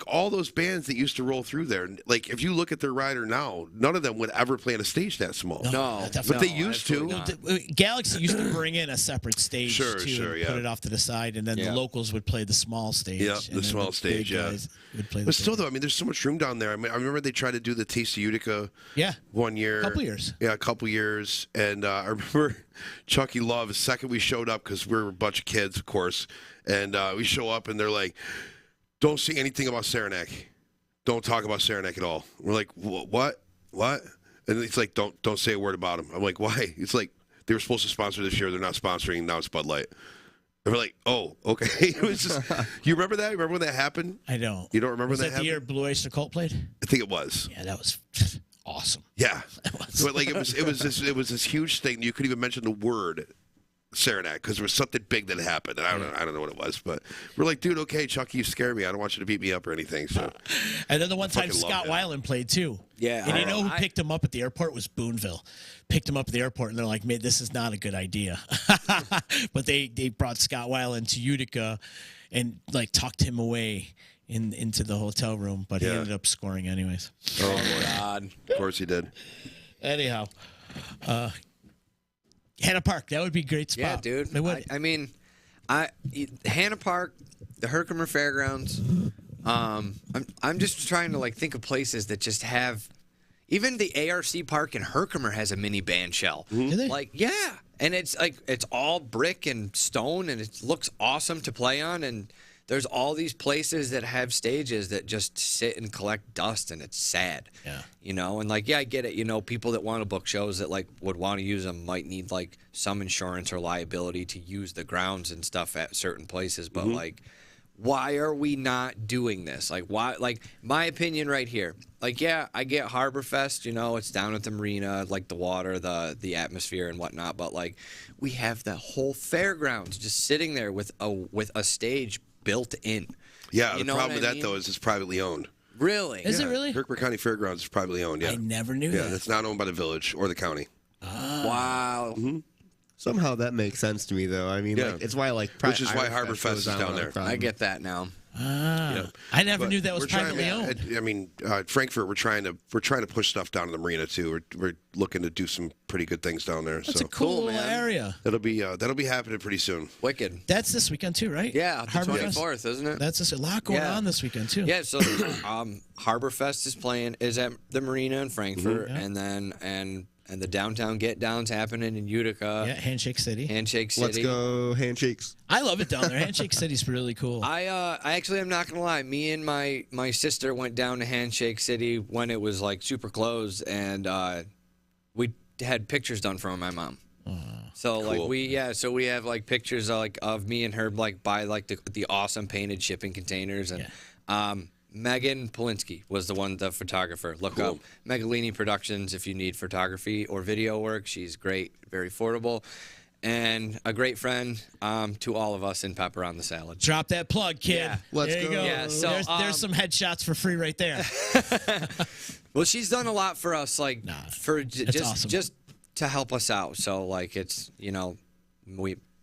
all those bands that used to roll through there, if you look at their rider now, none of them would ever play on a stage that small. No, definitely but they used to. Galaxy used to bring in a separate stage Sure, and put it off to the side, and then the locals would play the small stage. Yeah, and the then small stage, big guys would play the But still, big- though, there's so much room down there. I remember they tried to do the Taste of Utica one year. Couple years. Yeah, a couple years. And I remember Chucky Love, the second we showed up, because we were a bunch of kids, of course, and we show up, and they're like, don't say anything about Saranac. Don't talk about Saranac at all. We're like, what? And it's like, don't say a word about him. I'm like, why? It's like, they were supposed to sponsor this year. They're not sponsoring. Now it's Bud Light. And we're like, oh, okay. It was just. You remember that? You remember when that happened? I don't. You don't remember Was that happened? the year Blue Oyster Cult played? I think it was. Yeah, that was awesome. Yeah, but like it was this huge thing. You couldn't even mention the word Saranac because there was something big that happened. And I don't know what it was, but we're like, dude, okay, Chucky, you scare me. I don't want you to beat me up or anything. So, and then the one time Scott Weiland played too. Yeah, and you know who picked him up at the airport was Boonville. Picked him up at the airport, and they're like, "Man, this is not a good idea." But they brought Scott Weiland to Utica, and like tucked him away into the hotel room. But he ended up scoring anyways. Oh my God! Of course he did. Anyhow, Hannah Park, that would be a great spot. Yeah, dude. It would. I mean, Hannah Park, the Herkimer Fairgrounds. I'm just trying to like think of places that just have. Even the ARC Park in Herkimer has a mini band shell. Do they? Like, yeah, and it's like it's all brick and stone, and it looks awesome to play on. And there's all these places that have stages that just sit and collect dust, and it's sad. Yeah. You know, and like, yeah, I get it. You know, people that want to book shows that like would want to use them might need like some insurance or liability to use the grounds and stuff at certain places. But like, why are we not doing this? Like, why? Like, my opinion right here. Like, yeah, I get Harborfest. You know, it's down at the marina, like the water, the atmosphere, and whatnot. But like, we have the whole fairgrounds just sitting there with a stage built in. Yeah, You the know problem what with I that though mean? is it's privately owned. Really? Is it really? Herkimer County Fairgrounds is privately owned. Yeah, I never knew yeah, that. it's not owned by the village or the county. Wow. Somehow that makes sense to me, though. I mean, Yeah. like, it's why like Which is why Harborfest Harborfest goes is on down all there. the time. I get that now. Yeah. I never But knew that was we're trying privately to- owned. I mean, Frankfurt, we're trying to push stuff down to the marina too. We're looking to do some pretty good things down there. That's so a cool Cool, little man. area. that'll be happening pretty soon. Wicked. That's this weekend too, right? Yeah, the Harborfest? 24th, isn't it? That's just a lot going Yeah. on this weekend too. Yeah, so Harborfest is at the marina in Frankfurt, Yeah. and then and the downtown get downs happening in Utica. Yeah, Handshake City. Handshake City. Let's go handshakes. I love it down there. Handshake City's really cool. I actually am not gonna lie. Me and my sister went down to Handshake City when it was like super closed, and we had pictures done from my mom. So like Cool. we have like pictures of me and her like by like the awesome painted shipping containers, and Megan Polinsky was the photographer. Look up Megalini Productions if you need photography or video work. She's great, very affordable, and a great friend to all of us in Pepper on the Salad. Drop that plug, kid. Yeah. Let's there you go. go. Yeah, so, there's some headshots for free right there. Well, she's done a lot for us, like it's awesome. just to help us out. So like it's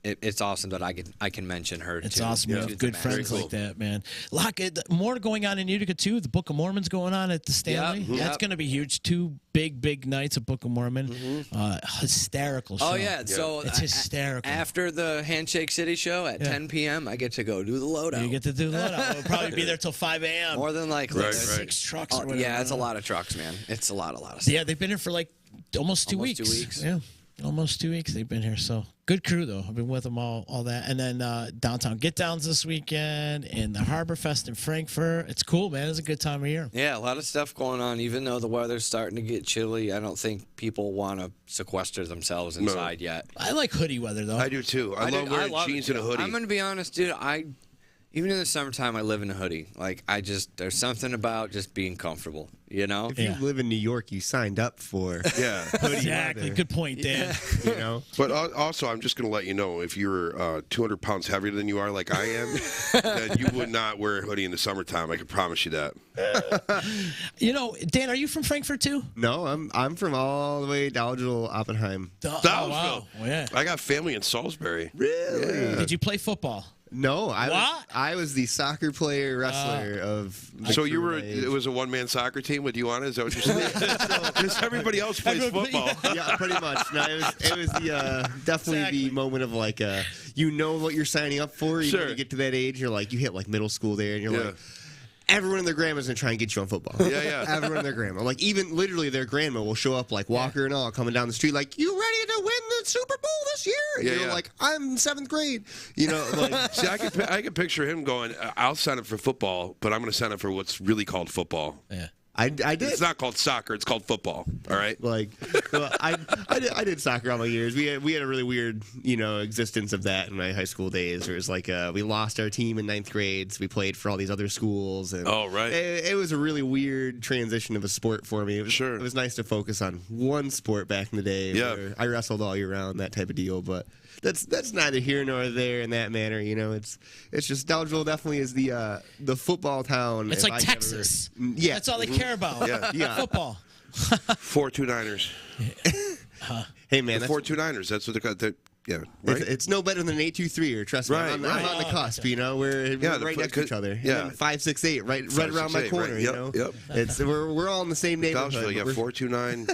it's awesome that I can mention her. It's too. awesome. You To have the good max. friends like that, man. More going on in Utica too. The Book of Mormon's going on at the Stanley. Yep. That's going to be huge. 2 big nights of Book of Mormon. Hysterical show. Oh yeah, so it's hysterical. After the Handshake City show at 10 p.m., I get to go do the loadout. You get to do the loadout. We'll probably be there till 5 a.m. More than likely. Right, There's right. 6 trucks or Oh, whatever. yeah, it's a lot of trucks, man. It's a lot of stuff. Yeah, they've been here for like almost 2 Almost weeks. 2 weeks. Yeah, almost 2 weeks they've been here. So good crew though. I've been with them all that. And then downtown Get Downs this weekend and the Harborfest in Frankfurt. It's cool, man. It's a good time of year. Yeah, a lot of stuff going on. Even though the weather's starting to get chilly, I don't think people want to sequester themselves inside yet. I like hoodie weather though. I do too. I love wearing jeans and a hoodie. I'm gonna be honest, dude. Even in the summertime, I live in a hoodie. Like there's something about just being comfortable. You know? If you live in New York, you signed up for Yeah. Exactly. weather. Good point, Dan. you know. But also, I'm just going to let you know, if you're 200 pounds heavier than you are, like I am, that you would not wear a hoodie in the summertime. I can promise you that. You know, Dan, are you from Frankfurt too? No, I'm from all the way Dowdle, Oppenheim. Oh, Salisbury. wow. Yeah. I got family in Salisbury. Really? Did you play football? No, What? I was the soccer player wrestler of. the So you crew were, my age. it was a one-man soccer team with you on it? Is that what you're saying? Because everybody else plays football. Yeah, pretty much. No, it was the definitely Exactly. the moment of like you know what you're signing up for. You, Sure. when you get to that age, you're like you hit like middle school there, and you're Yeah. like. Everyone and their grandma's gonna try and get you on football. Yeah, yeah. Everyone and their grandma. Like even literally their grandma will show up like Walker and all coming down the street like, you ready to win the Super Bowl this year? And Yeah, you're yeah. like, I'm in 7th grade. You know, like See, I can picture him going, I'll sign up for football, but I'm going to sign up for what's really called football. Yeah. I did. It's not called soccer. It's called football. All right. Like, well, I did soccer all my years. We had a really weird, existence of that in my high school days. Where it was like we lost our team in 9th grade, so we played for all these other schools. And oh, right. It was a really weird transition of a sport for me. It was nice to focus on one sport back in the day. Yeah. Where I wrestled all year round, that type of deal. But that's neither here nor there in that manner. It's just Dollarville definitely is the football town. It's like Texas. Yeah, that's all they care about. Yeah. Football. 4-2-9ers. Hey man, the 4-2-9ers. That's what they're called. Yeah, right. It's no better than 8-2-3 or trust me. Right, I'm on the cusp. We're right next to each other. Yeah, and then 5-6-8, right around my corner. Right. Yep. It's we're all in the same neighborhood. Dollarville, yeah, 429.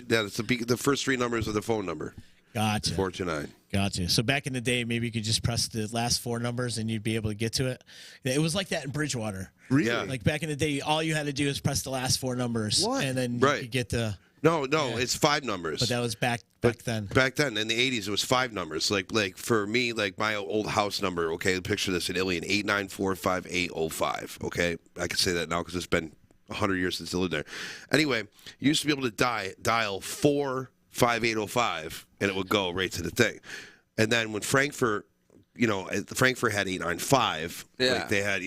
Yeah, it's the first 3 numbers of the phone number. Gotcha. 429. Gotcha. So back in the day, maybe you could just press the last 4 numbers and you'd be able to get to it. It was like that in Bridgewater. Really? Yeah. Like back in the day, all you had to do is press the last 4 numbers, and then you could get the. No, it's 5 numbers. But that was back then. Back then, in the 80s, it was 5 numbers. Like for me, like my old house number. Okay, picture this in Ilion: 8945805. Okay, I can say that now because it's been 100 years since I lived there. Anyway, you used to be able to dial 45805, and it would go right to the thing. And then when Frankfurt, Frankfurt had 895. Yeah. Like they had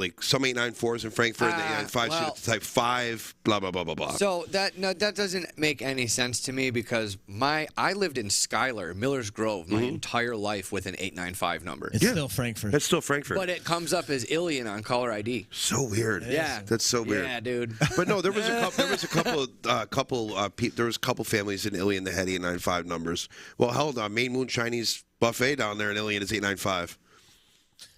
like some 894s in Frankfurt, and the 895s. So you had to type 5, blah blah blah blah blah. So that doesn't make any sense to me because I lived in Schuyler, Miller's Grove, my entire life with an 895 number. It's still Frankfurt. It's still Frankfurt. But it comes up as Ilion on caller ID. So weird. Yeah. That's so weird. Yeah, dude. But no, there was a couple families in Ilion that had 895 numbers. Well, hell, Main Moon Chinese Buffet down there in Ilion is 895.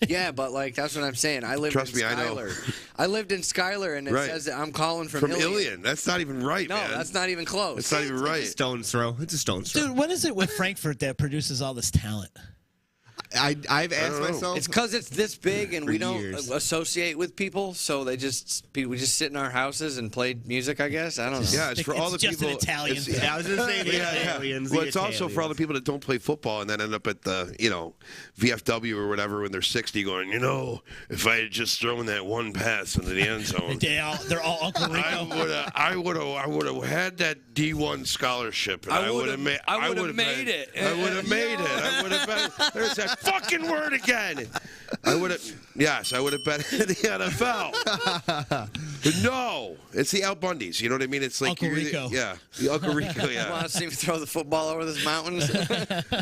Yeah, but that's what I'm saying. I lived Trust in me, I know. Schuyler. I lived in Schuyler, and it says that I'm calling from Ilion. That's not even right, no, man. No, that's not even close. It's not even right. It's a stone's throw. It's a stone's throw. Dude, what is it with Frankfurt that produces all this talent? I've asked myself. It's because it's this big and we don't years. associate with people, so we just sit in our houses and play music. I guess I don't know. Yeah, it's for all the just people. an Italian thing. I was just saying Italians. Well, it's also for all the people that don't play football and then end up at the VFW or whatever when they're 60, going, if I had just thrown that one pass into the end zone, they're all Uncle Rico. I would have had that D1 scholarship, and I would have made it. I would have made it. I would have made it. I would have been. There's that fucking word again. I would have. Yes, I would have been in the NFL. No, it's the Al Bundys. You know what I mean? It's like Uncle Rico. The Uncle Rico. Yeah. Want to see me throw the football over those mountains?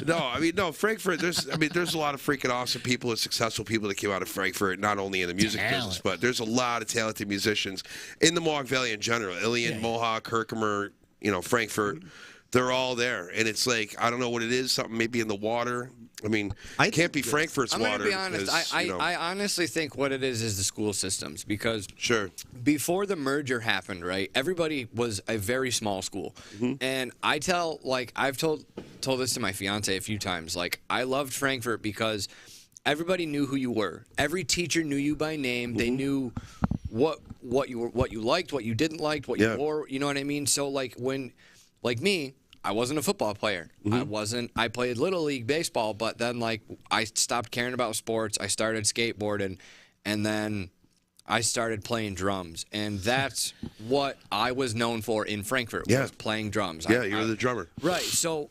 No, Frankfurt. There's a lot of freaking awesome people and successful people that came out of Frankfurt, not only in the music business, but there's a lot of talented musicians in the Mohawk Valley in general. Ilion, Mohawk, Herkimer, Frankfurt. They're all there, and it's like I don't know what it is. Something maybe in the water. I mean, it can't be Frankfurt's water. I'm going to be honest. I honestly think what it is the school systems because before the merger happened, right? Everybody was a very small school, and I've told this to my fiance a few times. Like I loved Frankfurt because everybody knew who you were. Every teacher knew you by name. They knew what you liked, what you didn't like, what you wore. You know what I mean? So like me. I wasn't a football player. I played Little League baseball, but then I stopped caring about sports. I started skateboarding, and then I started playing drums. And that's what I was known for in Frankfurt, was playing drums. Yeah, you were the drummer. Right. So,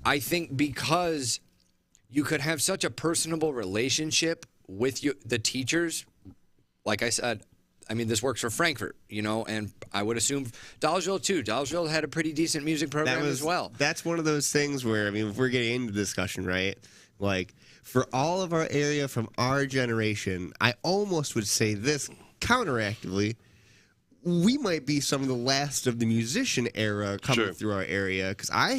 I think because you could have such a personable relationship with the teachers, like I said, I mean, this works for Frankfurt, and I would assume Dollarville, too. Dollarville had a pretty decent music program as well. That's one of those things where, I mean, if we're getting into discussion, right? Like, for all of our area from our generation, I almost would say this counteractively, we might be some of the last of the musician era coming through our area, because I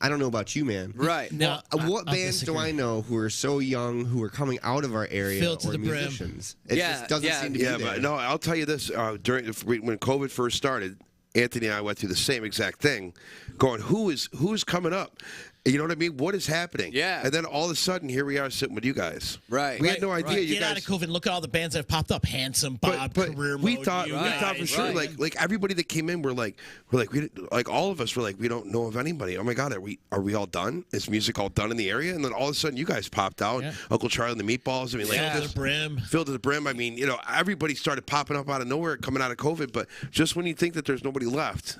don't know about you, man. Right. No, what bands do I know who are so young, who are coming out of our area Filled to or the musicians? It just doesn't seem to be there. But no, I'll tell you this. When COVID first started, Anthony and I went through the same exact thing, going, who's coming up? You know what I mean? What is happening? Yeah. And then all of a sudden, here we are sitting with you guys. Right. We had no idea. You Get guys out of COVID. Look at all the bands that have popped up. Handsome, Bob, Career we Mode. thought you we guys, thought for sure, right. like everybody that came in, we're like all of us were like, we don't know of anybody. Oh my God, are we all done? Is music all done in the area? And then all of a sudden, you guys popped out. Yeah. Uncle Charlie and the Meatballs. I mean, like Filled to the brim. Filled to the brim. I mean, everybody started popping up out of nowhere, coming out of COVID. But just when you think that there's nobody left,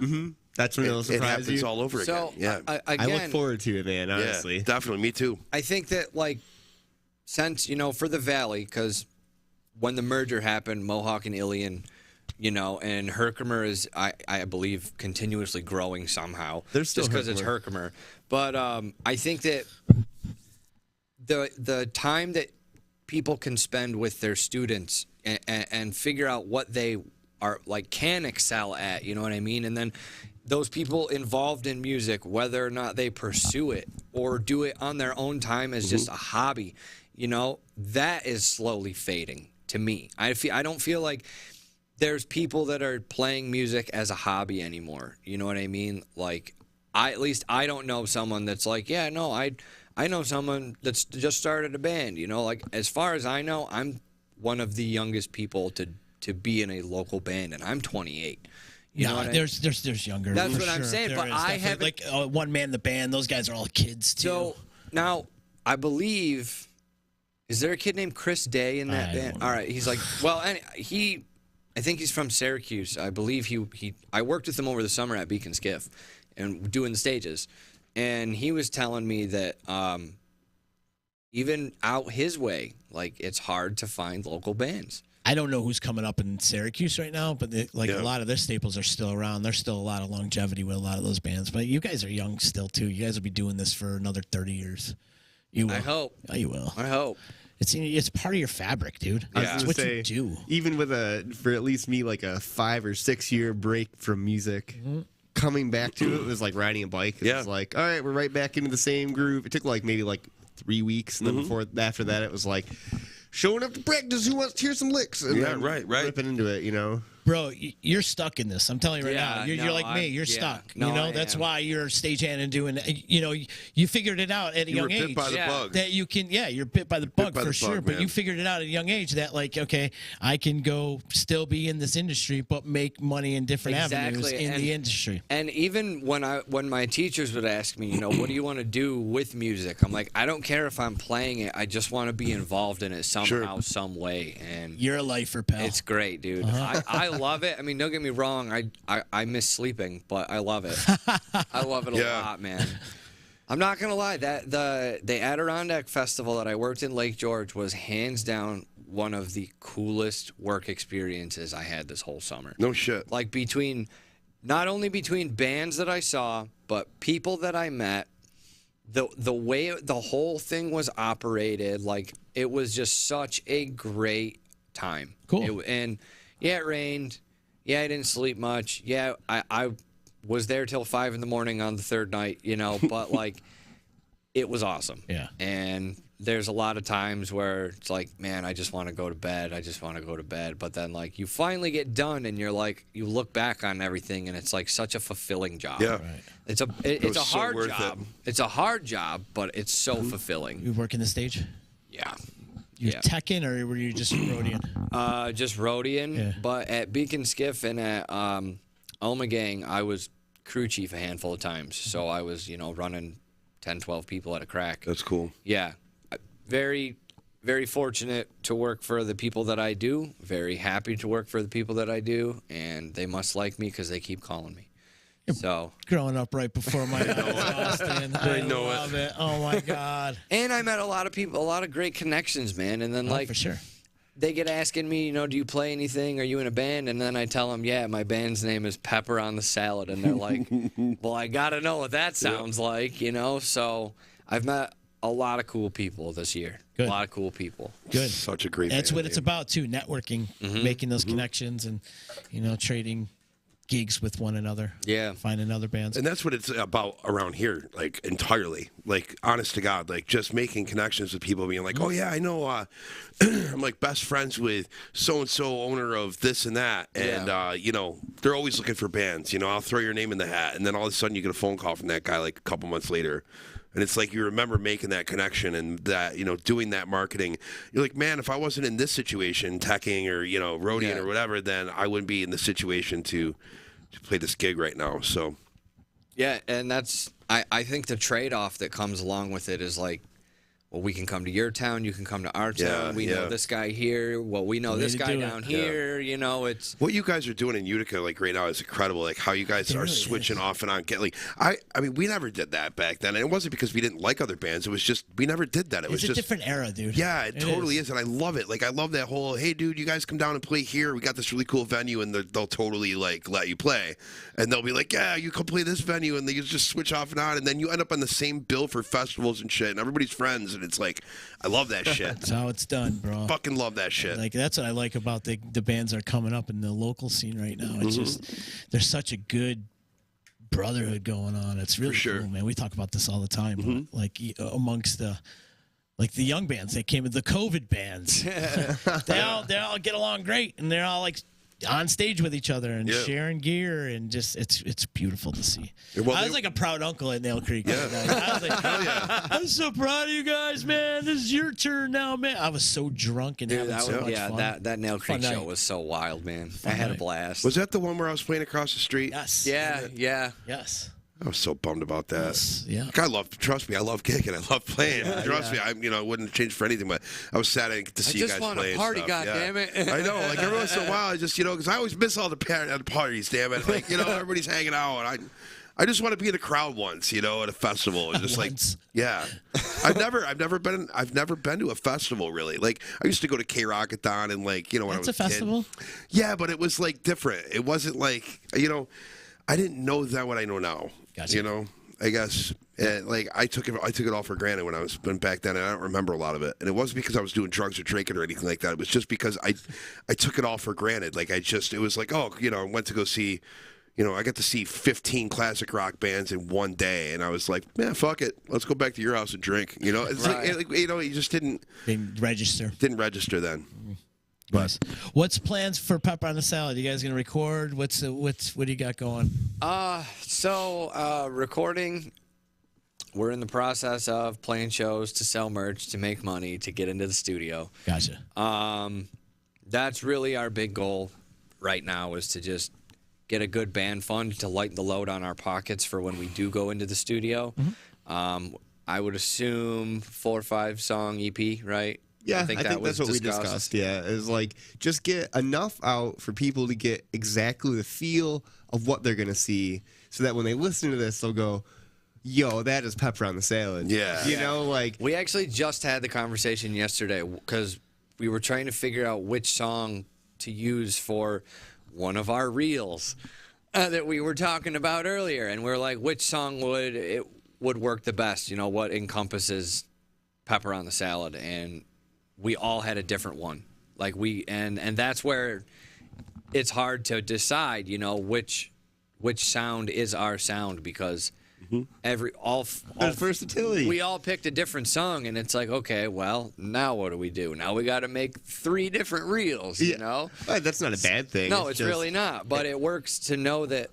That's when it'll it surprise happens you. all over again. So, Yeah, I look forward to it, man, honestly. yeah, definitely. Me too. I think that, like, since, for the Valley, because when the merger happened, Mohawk and Ilion, and Herkimer is, I believe, continuously growing somehow. There's still just because it's Herkimer. But I think that the time that people can spend with their students and figure out what they are, like, can excel at, you know what I mean? And then those people involved in music, whether or not they pursue it or do it on their own time as just a hobby, that is slowly fading to me. I don't feel like there's people that are playing music as a hobby anymore. You know what I mean? Like, at least I don't know someone that's like, yeah, no, I know someone that's just started a band. Like, as far as I know, I'm one of the youngest people to be in a local band, and I'm 28. You know what I mean? There's younger. That's for what I'm sure. saying, There but is I definitely, haven't- like one man in the band. Those guys are all kids too. So now I believe, is there a kid named Chris Day in that I band? don't know. All right, he's like, well, and I think he's from Syracuse. I believe I worked with him over the summer at Beacon Skiff and doing the stages, and he was telling me that even out his way, like, it's hard to find local bands. I don't know who's coming up in Syracuse right now, but a lot of their staples are still around. There's still a lot of longevity with a lot of those bands. But you guys are young still too. You guys will be doing this for another 30 years. You will. I hope. Oh, you will. I hope. It's part of your fabric, dude. Yeah. It's what you do. Even with for at least me, like a 5 or 6 year break from music, coming back to it was like riding a bike. It was like, all right, we're right back into the same groove. It took maybe 3 weeks, and then after that, it was like showing up to practice. Who wants to hear some licks? And then right. ripping into it, Bro, you're stuck in this. I'm telling you right now. You're like me. You're yeah. stuck. No, That's am. why you're stagehand and doing. You figured it out at a young were bit age. by the bug. That you can. Yeah, you're bit by the bug by for the sure. bug, But man. you figured it out at a young age that okay, I can go still be in this industry, but make money in different avenues in the industry. And even when my teachers would ask me, what do you want to do with music? I'm like, I don't care if I'm playing it. I just want to be involved in it somehow, some way. And You're a lifer, pal. it's great, dude. I love it. I mean, don't get me wrong. I miss sleeping, but I love it. I love it a lot, man. I'm not gonna lie. That the Adirondack Festival that I worked in Lake George was hands down one of the coolest work experiences I had this whole summer. No shit. Like, not only between bands that I saw, but people that I met, the way the whole thing was operated, like, it was just such a great time. Cool. And yeah, it rained. Yeah, I didn't sleep much. Yeah, I was there till 5 a.m. on the third night, but like, it was awesome. Yeah. And there's a lot of times where it's like, man, I just want to go to bed. I just want to go to bed. But then, like, you finally get done and you're like, you look back on everything and it's like such a fulfilling job. Yeah. Right. It's a so hard worth job. it. It's a hard job, but it's so fulfilling. You working the stage? Yeah. You're teching, or were you just roadieing? Just roadieing. Yeah. But at Beacon Skiff and at Omegang, I was crew chief a handful of times. So I was, running 10, 12 people at a crack. That's cool. Yeah. Very, very fortunate to work for the people that I do. Very happy to work for the people that I do. And they must like me because they keep calling me. So Growing up right before my eyes, Austin. I know it. love it. Oh my God. And I met a lot of people, a lot of great connections, man. And then, For sure. they get asking me, do you play anything? Are you in a band? And then I tell them, yeah, my band's name is Pepper on the Salad. And they're like, well, I got to know what that sounds like, So I've met a lot of cool people this year. Good. A lot of cool people. Good. Such a great That's band what it's name. about, too. Networking, making those connections, and, trading gigs with one another. Yeah. Finding other bands. And that's what it's about around here, like, entirely. like honest to God, like just making connections with people, being like, oh yeah, I know, I'm like best friends with so and so, owner of this and that, and you know, they're always looking for bands. You know, I'll throw your name in the hat, and then all of a sudden you get a phone call from that guy like a couple months later. And it's like you remember making that connection and that, you know, doing that marketing. You're like, man, if I wasn't in this situation, teching or, you know, roadieing or whatever, then I wouldn't be in the situation to play this gig right now. So, yeah, and that's I think the trade-off that comes along with it is like, well, we can come to your town, you can come to our town. We know this guy here. Well, we know this guy down here. You know, it's what you guys are doing in Utica like right now is incredible. Like how you guys are switching off and on. Like I mean, we never did that back then, and it wasn't because we didn't like other bands. It was just we never did that. It was just a different era, dude. Yeah, it totally is, and I love it. Like I love that whole, hey, dude, you guys come down and play here. We got this really cool venue, and they'll totally like let you play, and they'll be like, yeah, you come play this venue, and they just switch off and on, and then you end up on the same bill for festivals and shit, and everybody's friends, and it's like. I love that shit. That's how it's done, bro. Fucking love that shit. Like that's what I like about the bands that are coming up in the local scene right now. It's just there's such a good brotherhood going on. It's really cool, man. We talk about this all the time. Like amongst the young bands that came in, the COVID bands, they all get along great, and they're all like on stage with each other and sharing gear, and just it's beautiful to see. Well, I was like a proud uncle at Nail Creek. I was like, I'm so proud of you guys, man. This is your turn now, man. I was so drunk and having so much fun. That Nail Creek show was so wild, man. I had a blast. Was that the one where I was playing across the street? Yes. Yeah. Yes. I was so bummed about that. Yes, yeah. Like, trust me, I love kicking. I love playing. Trust me, I wouldn't change for anything. But I was sad I didn't get to see you guys play. I just want to party, goddammit. I know. Like every once in a while, I just because I always miss all the parties. Damn it! Like everybody's hanging out, and I just want to be in a crowd once, at a festival. And just like, I've never been to a festival really. Like I used to go to K-Rockathon and when I was a festival. Yeah, but it was like different. It wasn't like I didn't know that what I know now. Gotcha. I guess I took it all for granted when I was back then, and I don't remember a lot of it. And it wasn't because I was doing drugs or drinking or anything like that. It was just because I took it all for granted. Like it was like, I went to go see, I got to see 15 classic rock bands in one day, and I was like, man, fuck it, let's go back to your house and drink. It's you just didn't register. Didn't register then. But what's plans for Pepper on the Salad? You guys gonna record? What do you got going? Recording. We're in the process of playing shows to sell merch, to make money, to get into the studio. Gotcha. That's really our big goal right now, is to just get a good band fund to lighten the load on our pockets for when we do go into the studio. I would assume 4 or 5 song EP, right? Yeah, I think that's what we discussed. Yeah, it was like just get enough out for people to get exactly the feel of what they're gonna see, so that when they listen to this, they'll go, "Yo, that is Pepper on the Salad." Yeah, we actually just had the conversation yesterday because we were trying to figure out which song to use for one of our reels that we were talking about earlier, and we're like, which song would work the best? What encompasses Pepper on the Salad? And we all had a different one. And that's where it's hard to decide, which sound is our sound, because all versatility. We all picked a different song, and it's like, okay, well, now what do we do? Now we got to make 3 different reels, Well, that's not a bad thing. No, it's really not. But it works to know that,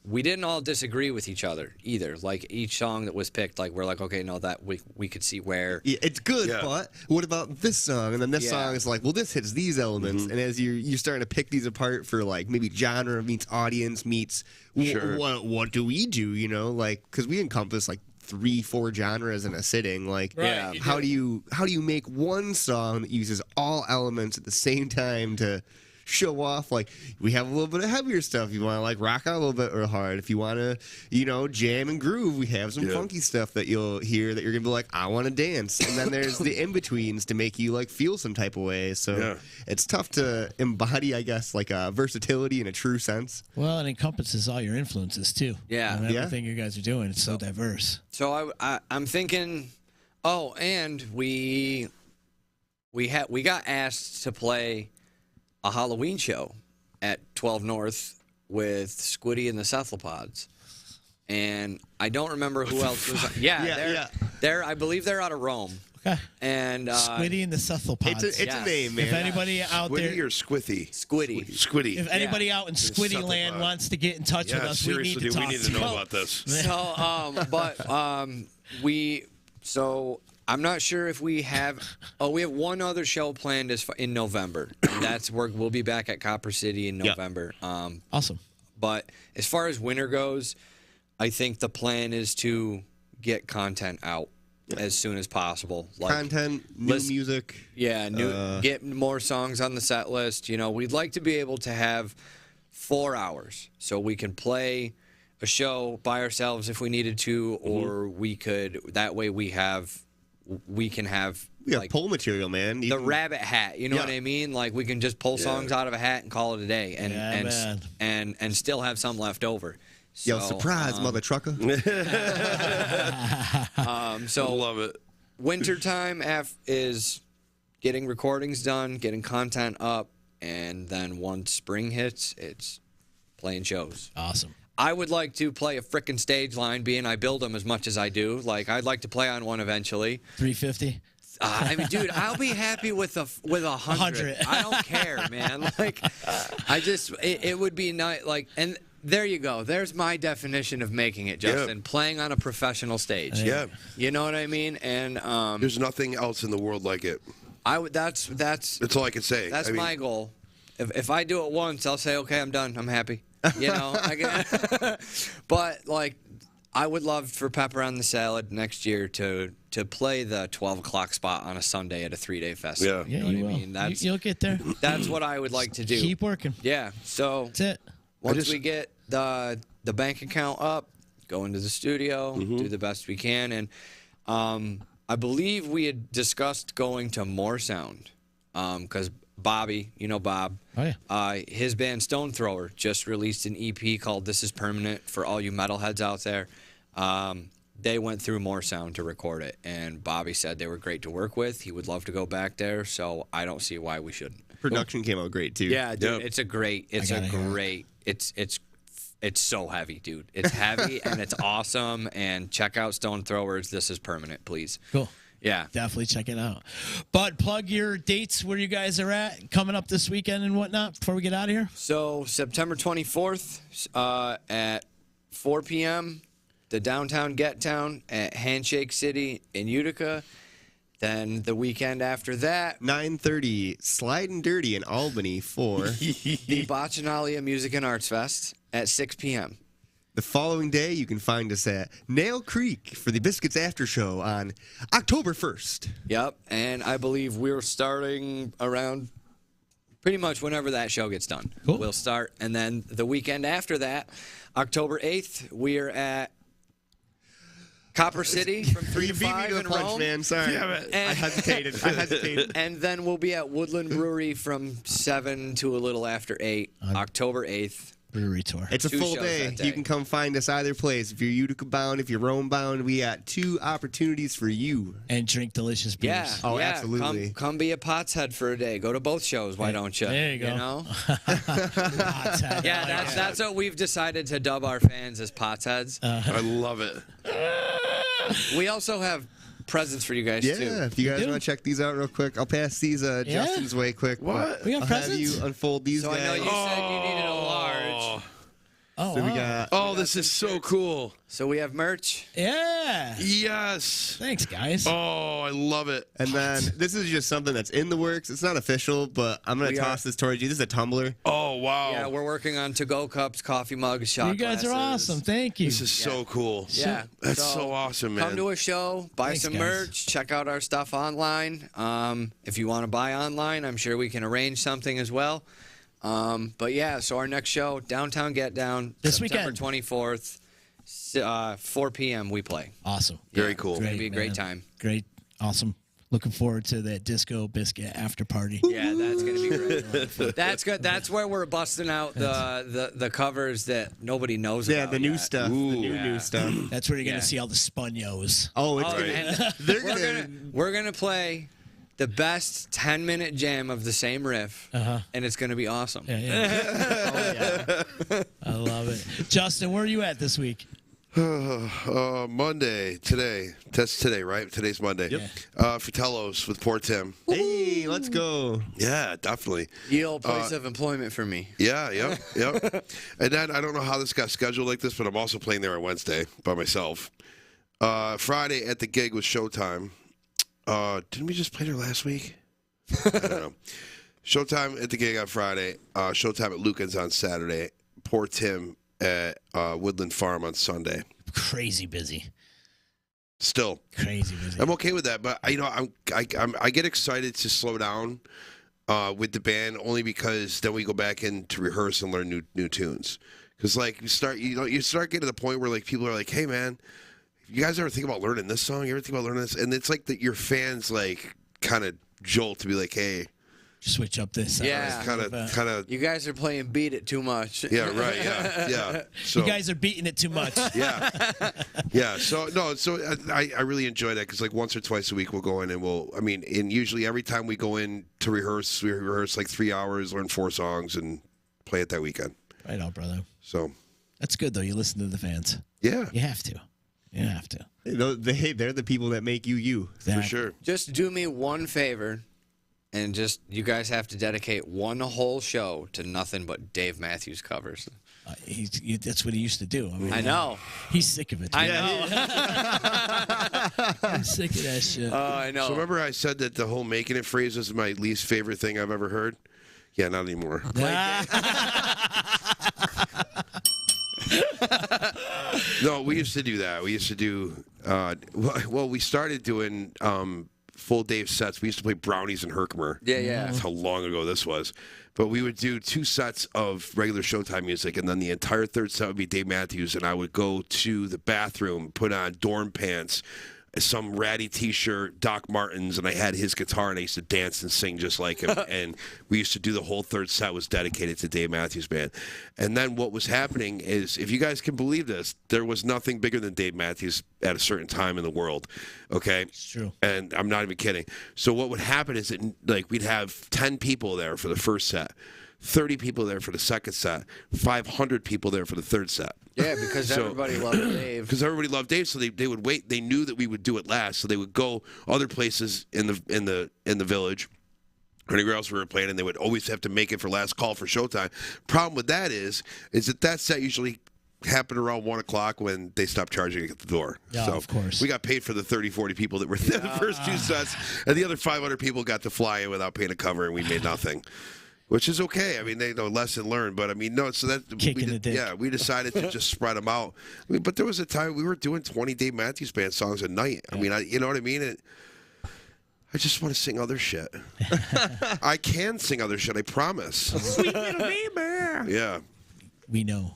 we didn't all disagree with each other either. Each song that was picked, we're like, okay, no, that we could see where. Yeah, it's good, but what about this song? And then this song is like, well, this hits these elements. And as you're starting to pick these apart for maybe genre meets audience meets what do we do? Because we encompass 3-4 genres in a sitting. How do you make one song that uses all elements at the same time to show off? We have a little bit of heavier stuff. You want to rock out a little bit or hard. If you want to jam and groove, we have some funky stuff that you'll hear that you're gonna be like, I want to dance. And then there's the in-betweens to make you feel some type of way. So it's tough to embody, I guess, a versatility in a true sense. Well, it encompasses all your influences too. Everything you guys are doing, it's so diverse. So I'm thinking, and we got asked to play a Halloween show at 12 North with Squiddy and the Cephalopods. and I don't remember who else was. Yeah, they're I believe they're out of Rome. Okay. And Squiddy and the cephalopods. It's a name, man. If anybody out there, Squiddy or Squithy? Squiddy. if anybody out in Squiddy land wants to get in touch with us, we need to talk we need to know about this. So, I'm not sure if we have. Oh, we have one other show planned in November. And that's where we'll be back at Copper City in November. Awesome. But as far as winter goes, I think the plan is to get content out as soon as possible. Like, content, new music. Yeah, get more songs on the set list. You know, we'd like to be able to have 4 hours so we can play a show by ourselves if we needed to, or we could. That way, we can have. We have pull material, man. The rabbit hat, you know what I mean? Like we can just pull songs out of a hat and call it a day, and still have some left over. So, Yo, surprise, mother trucker. So love it. Wintertime is getting recordings done, getting content up, and then once spring hits, it's playing shows. Awesome. I would like to play a frickin' stage line, being I build them as much as I do. Like I'd like to play on one eventually. 350. I mean, dude, I'll be happy with 100. I don't care, man. Like, it would be nice. Like, and there you go. There's my definition of making it, Justin. Playing on a professional stage. Yeah. You know what I mean? And there's nothing else in the world like it. That's all I can say. That's my goal. If I do it once, I'll say, okay, I'm done. I'm happy. You know, but like, I would love for Pepper on the Salad next year to play the 12 o'clock spot on a Sunday at a 3-day festival. Yeah, you know what I mean? You'll get there. That's what I would like to do. Keep working. Yeah. So that's it. Once we get the bank account up, go into the studio, do the best we can, and I believe we had discussed going to More Sound because Bobby, you know Bob. Oh yeah. His band Stone Thrower just released an EP called "This Is Permanent" for all you metalheads out there. They went through More Sound to record it, and Bobby said they were great to work with. He would love to go back there, so I don't see why we shouldn't. Production came out great too. Yeah, dude, it's so heavy, dude. It's heavy and it's awesome. And check out Stone Throwers. This Is Permanent, please. Cool. Yeah. Definitely check it out. But plug your dates where you guys are at coming up this weekend and whatnot before we get out of here. So September 24th at 4 p.m., the Downtown Get Town at Handshake City in Utica. Then the weekend after that, 9:30, Sliding Dirty in Albany for the Bacchanalia Music and Arts Fest at 6 p.m. The following day, you can find us at Nail Creek for the Biscuits After Show on October 1st. Yep, and I believe we're starting around pretty much whenever that show gets done. Cool. We'll start, and then the weekend after that, October 8th, we're at Copper City from 3 to 5 in Rome. Man. Sorry. And, I hesitated. And then we'll be at Woodland Brewery from 7 to a little after 8, October 8th. Brewery tour. It's a full day. You can come find us either place. If you're Utica bound, if you're Rome bound, we got 2 opportunities for you. And drink delicious beers. Yeah. Oh, absolutely. Come be a Pot's Head for a day. Go to both shows. Why don't you? There you go. You know? Pot's Head. Yeah, that's what we've decided to dub our fans as Pot's Heads. I love it. We also have presents for you guys, too. Yeah, if you guys want to check these out real quick, I'll pass these Justin's way quick. What? We got I'll presents? have you unfold these So guys. I know you said you needed a large. Oh, So we wow. got... Oh, this is so cool. So we have merch. Yeah. Yes. Thanks, guys. Oh, I love it. And then this is just something that's in the works. It's not official, but I'm going to toss this towards you. This is a tumbler. Oh, wow. Yeah, we're working on to-go cups, coffee mugs, shot You guys are glasses. awesome. Thank you. This is so cool. Yeah. That's so awesome, man. Come to a show, buy Thanks, some guys. merch, check out our stuff online. If you want to buy online, I'm sure we can arrange something as well. But yeah, so our next show, Downtown Get Down, This September weekend. 24th, 4 p.m. we play. Awesome. Very cool. It's going to be a great man. time. Great. Awesome. Looking forward to that Disco Biscuit after party. Yeah, that's going to be great. That's good. That's where we're busting out the covers that nobody knows Yeah, about the new yet. stuff. The new stuff. That's where you're Yeah. going to see all the Spunios. Oh, it's And they're gonna... we're gonna play the best 10-minute jam of the same riff, and it's gonna be awesome. Yeah. I love it. Justin, where are you at this week? Monday, today. That's today, right? Today's Monday. Yep. Fratello's with poor Tim. Hey, let's go. Yeah, definitely. Yield place of employment for me. Yeah, yep. And then I don't know how this got scheduled like this, but I'm also playing there on Wednesday by myself. Friday at the gig was Showtime. Didn't we just play there last week? I don't know. Showtime at the gig on Friday. Showtime at Lucan's on Saturday. Poor Tim at Woodland Farm on Sunday. Crazy busy. Still crazy busy. I'm okay with that, but I get excited to slow down with the band only because then we go back in to rehearse and learn new tunes. Because like you start getting to the point where like people are like, hey man, you guys ever think about learning this song? You ever think about learning this? And it's like that your fans like kind of jolt to be like, hey. Switch up this. Yeah, kind of. You guys are playing Beat It too much. Yeah, right. Yeah. So, you guys are beating it too much. Yeah. So I really enjoy that because like once or twice a week we'll go in and and usually every time we go in to rehearse, we rehearse like 3 hours, learn 4 songs, and play it that weekend. Right on, brother. So that's good though. You listen to the fans. Yeah, you have to. You have to. They're the people that make you. Exactly. For sure. Just do me one favor. And you guys have to dedicate one whole show to nothing but Dave Matthews covers. That's what he used to do. I know. He's sick of it. I know. I'm sick of that shit. Oh, I know. So remember I said that the whole making it phrase was my least favorite thing I've ever heard? Yeah, not anymore. No, we used to do that. We used to do, we started doing full Dave sets. We used to play Brownies and Herkimer. Yeah. That's how long ago this was. But we would do 2 sets of regular Showtime music, and then the entire third set would be Dave Matthews, and I would go to the bathroom, put on dorm pants, some ratty T-shirt, Doc Martens, and I had his guitar, and I used to dance and sing just like him. And we used to do the whole third set was dedicated to Dave Matthews Band. And then what was happening is, if you guys can believe this, there was nothing bigger than Dave Matthews at a certain time in the world. Okay, it's true. And I'm not even kidding. So what would happen is that like we'd have 10 people there for the first set, 30 people there for the second set, 500 people there for the third set. Yeah, because everybody loved Dave. Because everybody loved Dave, so they would wait. They knew that we would do it last, so they would go other places in the village or anywhere else we were playing, and they would always have to make it for last call for Showtime. Problem with that is that set usually happened around 1 o'clock when they stopped charging at the door. Yeah, so of course. We got paid for the 30, 40 people that were there the first 2 sets, and the other 500 people got to fly in without paying a cover, and we made nothing. Which is okay. I mean, they know lesson learned, but I mean, no. So that we decided to just spread them out. I mean, but there was a time we were doing 20 Dave Matthews Band songs a night. I mean, you know what I mean? I just want to sing other shit. I can sing other shit. I promise. Sweet little baby. Yeah. We know.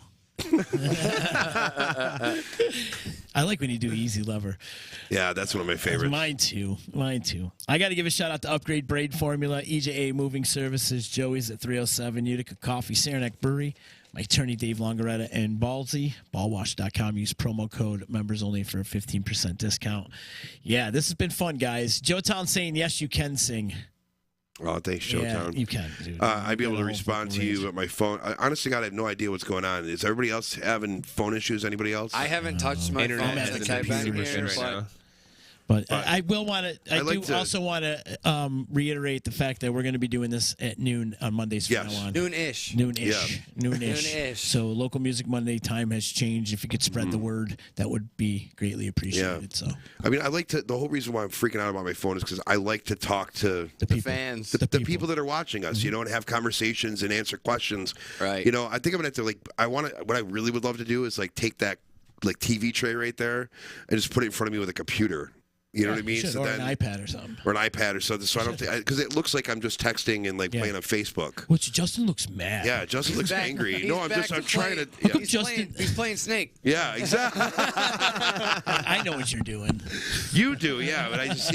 I like when you do Easy Lover. Yeah, that's one of my favorites. Mine too. I got to give a shout out to Upgrade Braid Formula, EJA Moving Services, Joey's at 307, Utica Coffee, Saranac Brewery, my attorney Dave Longaretta, and Ballsy, ballwash.com. Use promo code members only for a 15% discount. Yeah, this has been fun, guys. Joe Town saying, yes, you can sing. Oh, thanks, Showtown. Yeah, you can, dude. I'd be able to respond to you at my phone. Honestly, God, I have no idea what's going on. Is everybody else having phone issues? Anybody else? I haven't touched my phone since I've been here. But I will want to. I also want to reiterate the fact that we're going to be doing this at noon on Mondays from now on. Noon-ish. Noon-ish. So local music Monday time has changed. If you could spread the word, that would be greatly appreciated. Yeah. So I mean, I like to. The whole reason why I'm freaking out about my phone is because I like to talk to the fans, the people that are watching us. You know, and have conversations and answer questions. Right. You know, I think I'm gonna have to what I really would love to do is take that TV tray right there and just put it in front of me with a computer. You know what I mean? Or an iPad or something. Or an iPad or something. So I don't think, because it looks like I'm just texting and playing on Facebook. Which Justin looks mad. Yeah, Justin looks angry. No, I'm trying to. He's playing Snake. Yeah, exactly. I know what you're doing. You do, yeah, but I just,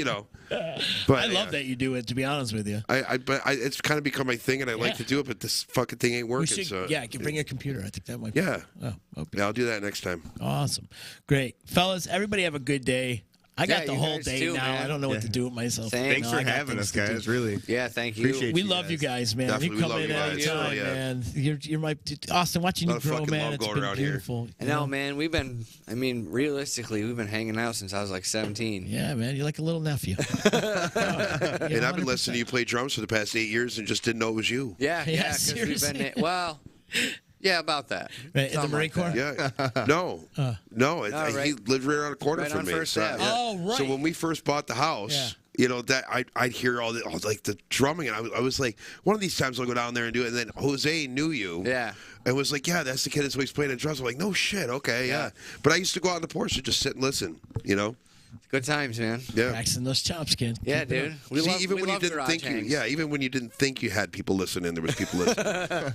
But I love that you do it, to be honest with you. But it's kind of become my thing, and I like to do it, but this fucking thing ain't working. You can bring a computer. I think that might. Yeah. Oh, okay. Yeah, I'll do that next time. Awesome, great, fellas. Everybody have a good day. I got the you whole guys day too, now. man. I don't know what to do with myself. Same. Thanks No, for I got having things us, to do. guys. Really. Yeah, thank you. Appreciate We you love guys. you guys, man. Definitely, You come we love in you all the guys. time, Yeah. man. You're my Austin. Watching you A lot of grow, fucking man. love It's going been around here. beautiful. I know, man. Realistically, we've been hanging out since I was like 17. Yeah, man. You're like a little nephew. And I've been listening to you play drums for the past 8 years and just didn't know it was you. Yeah, Yeah, yeah. Because we've seriously. been yeah, about that. Right, in the Something Marine like Corps? that. Yeah. No. right. He lived right around the corner Right from on me. First So, Ave. yeah. Oh, right. So when we first bought the house, that I'd hear all the drumming, and I was like, one of these times I'll go down there and do it. And then Jose knew you. Yeah. And was like, yeah, that's the kid that's always playing the drums. I'm like, no shit, okay, yeah. But I used to go out on the porch and just sit and listen, Good times, man. Yeah. Practicing those chops, kid. Yeah, Keep it dude. up. We See, love, even we when you love didn't garage think hangs. even when you didn't think you had people listening, there was people listening.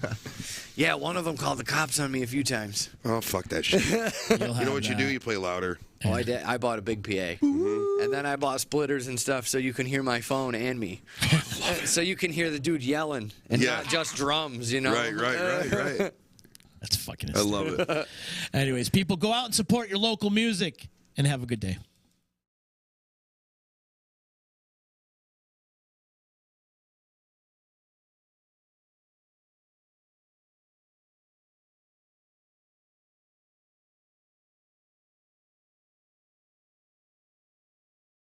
Yeah, one of them called the cops on me a few times. Oh, fuck that shit. You'll You have know what you do? that. You play louder. Oh, I did. I bought a big PA, and then I bought splitters and stuff so you can hear my phone and me, so you can hear the dude yelling and Yeah. not just drums. Right. That's fucking I love it. Anyways, people, go out and support your local music and have a good day.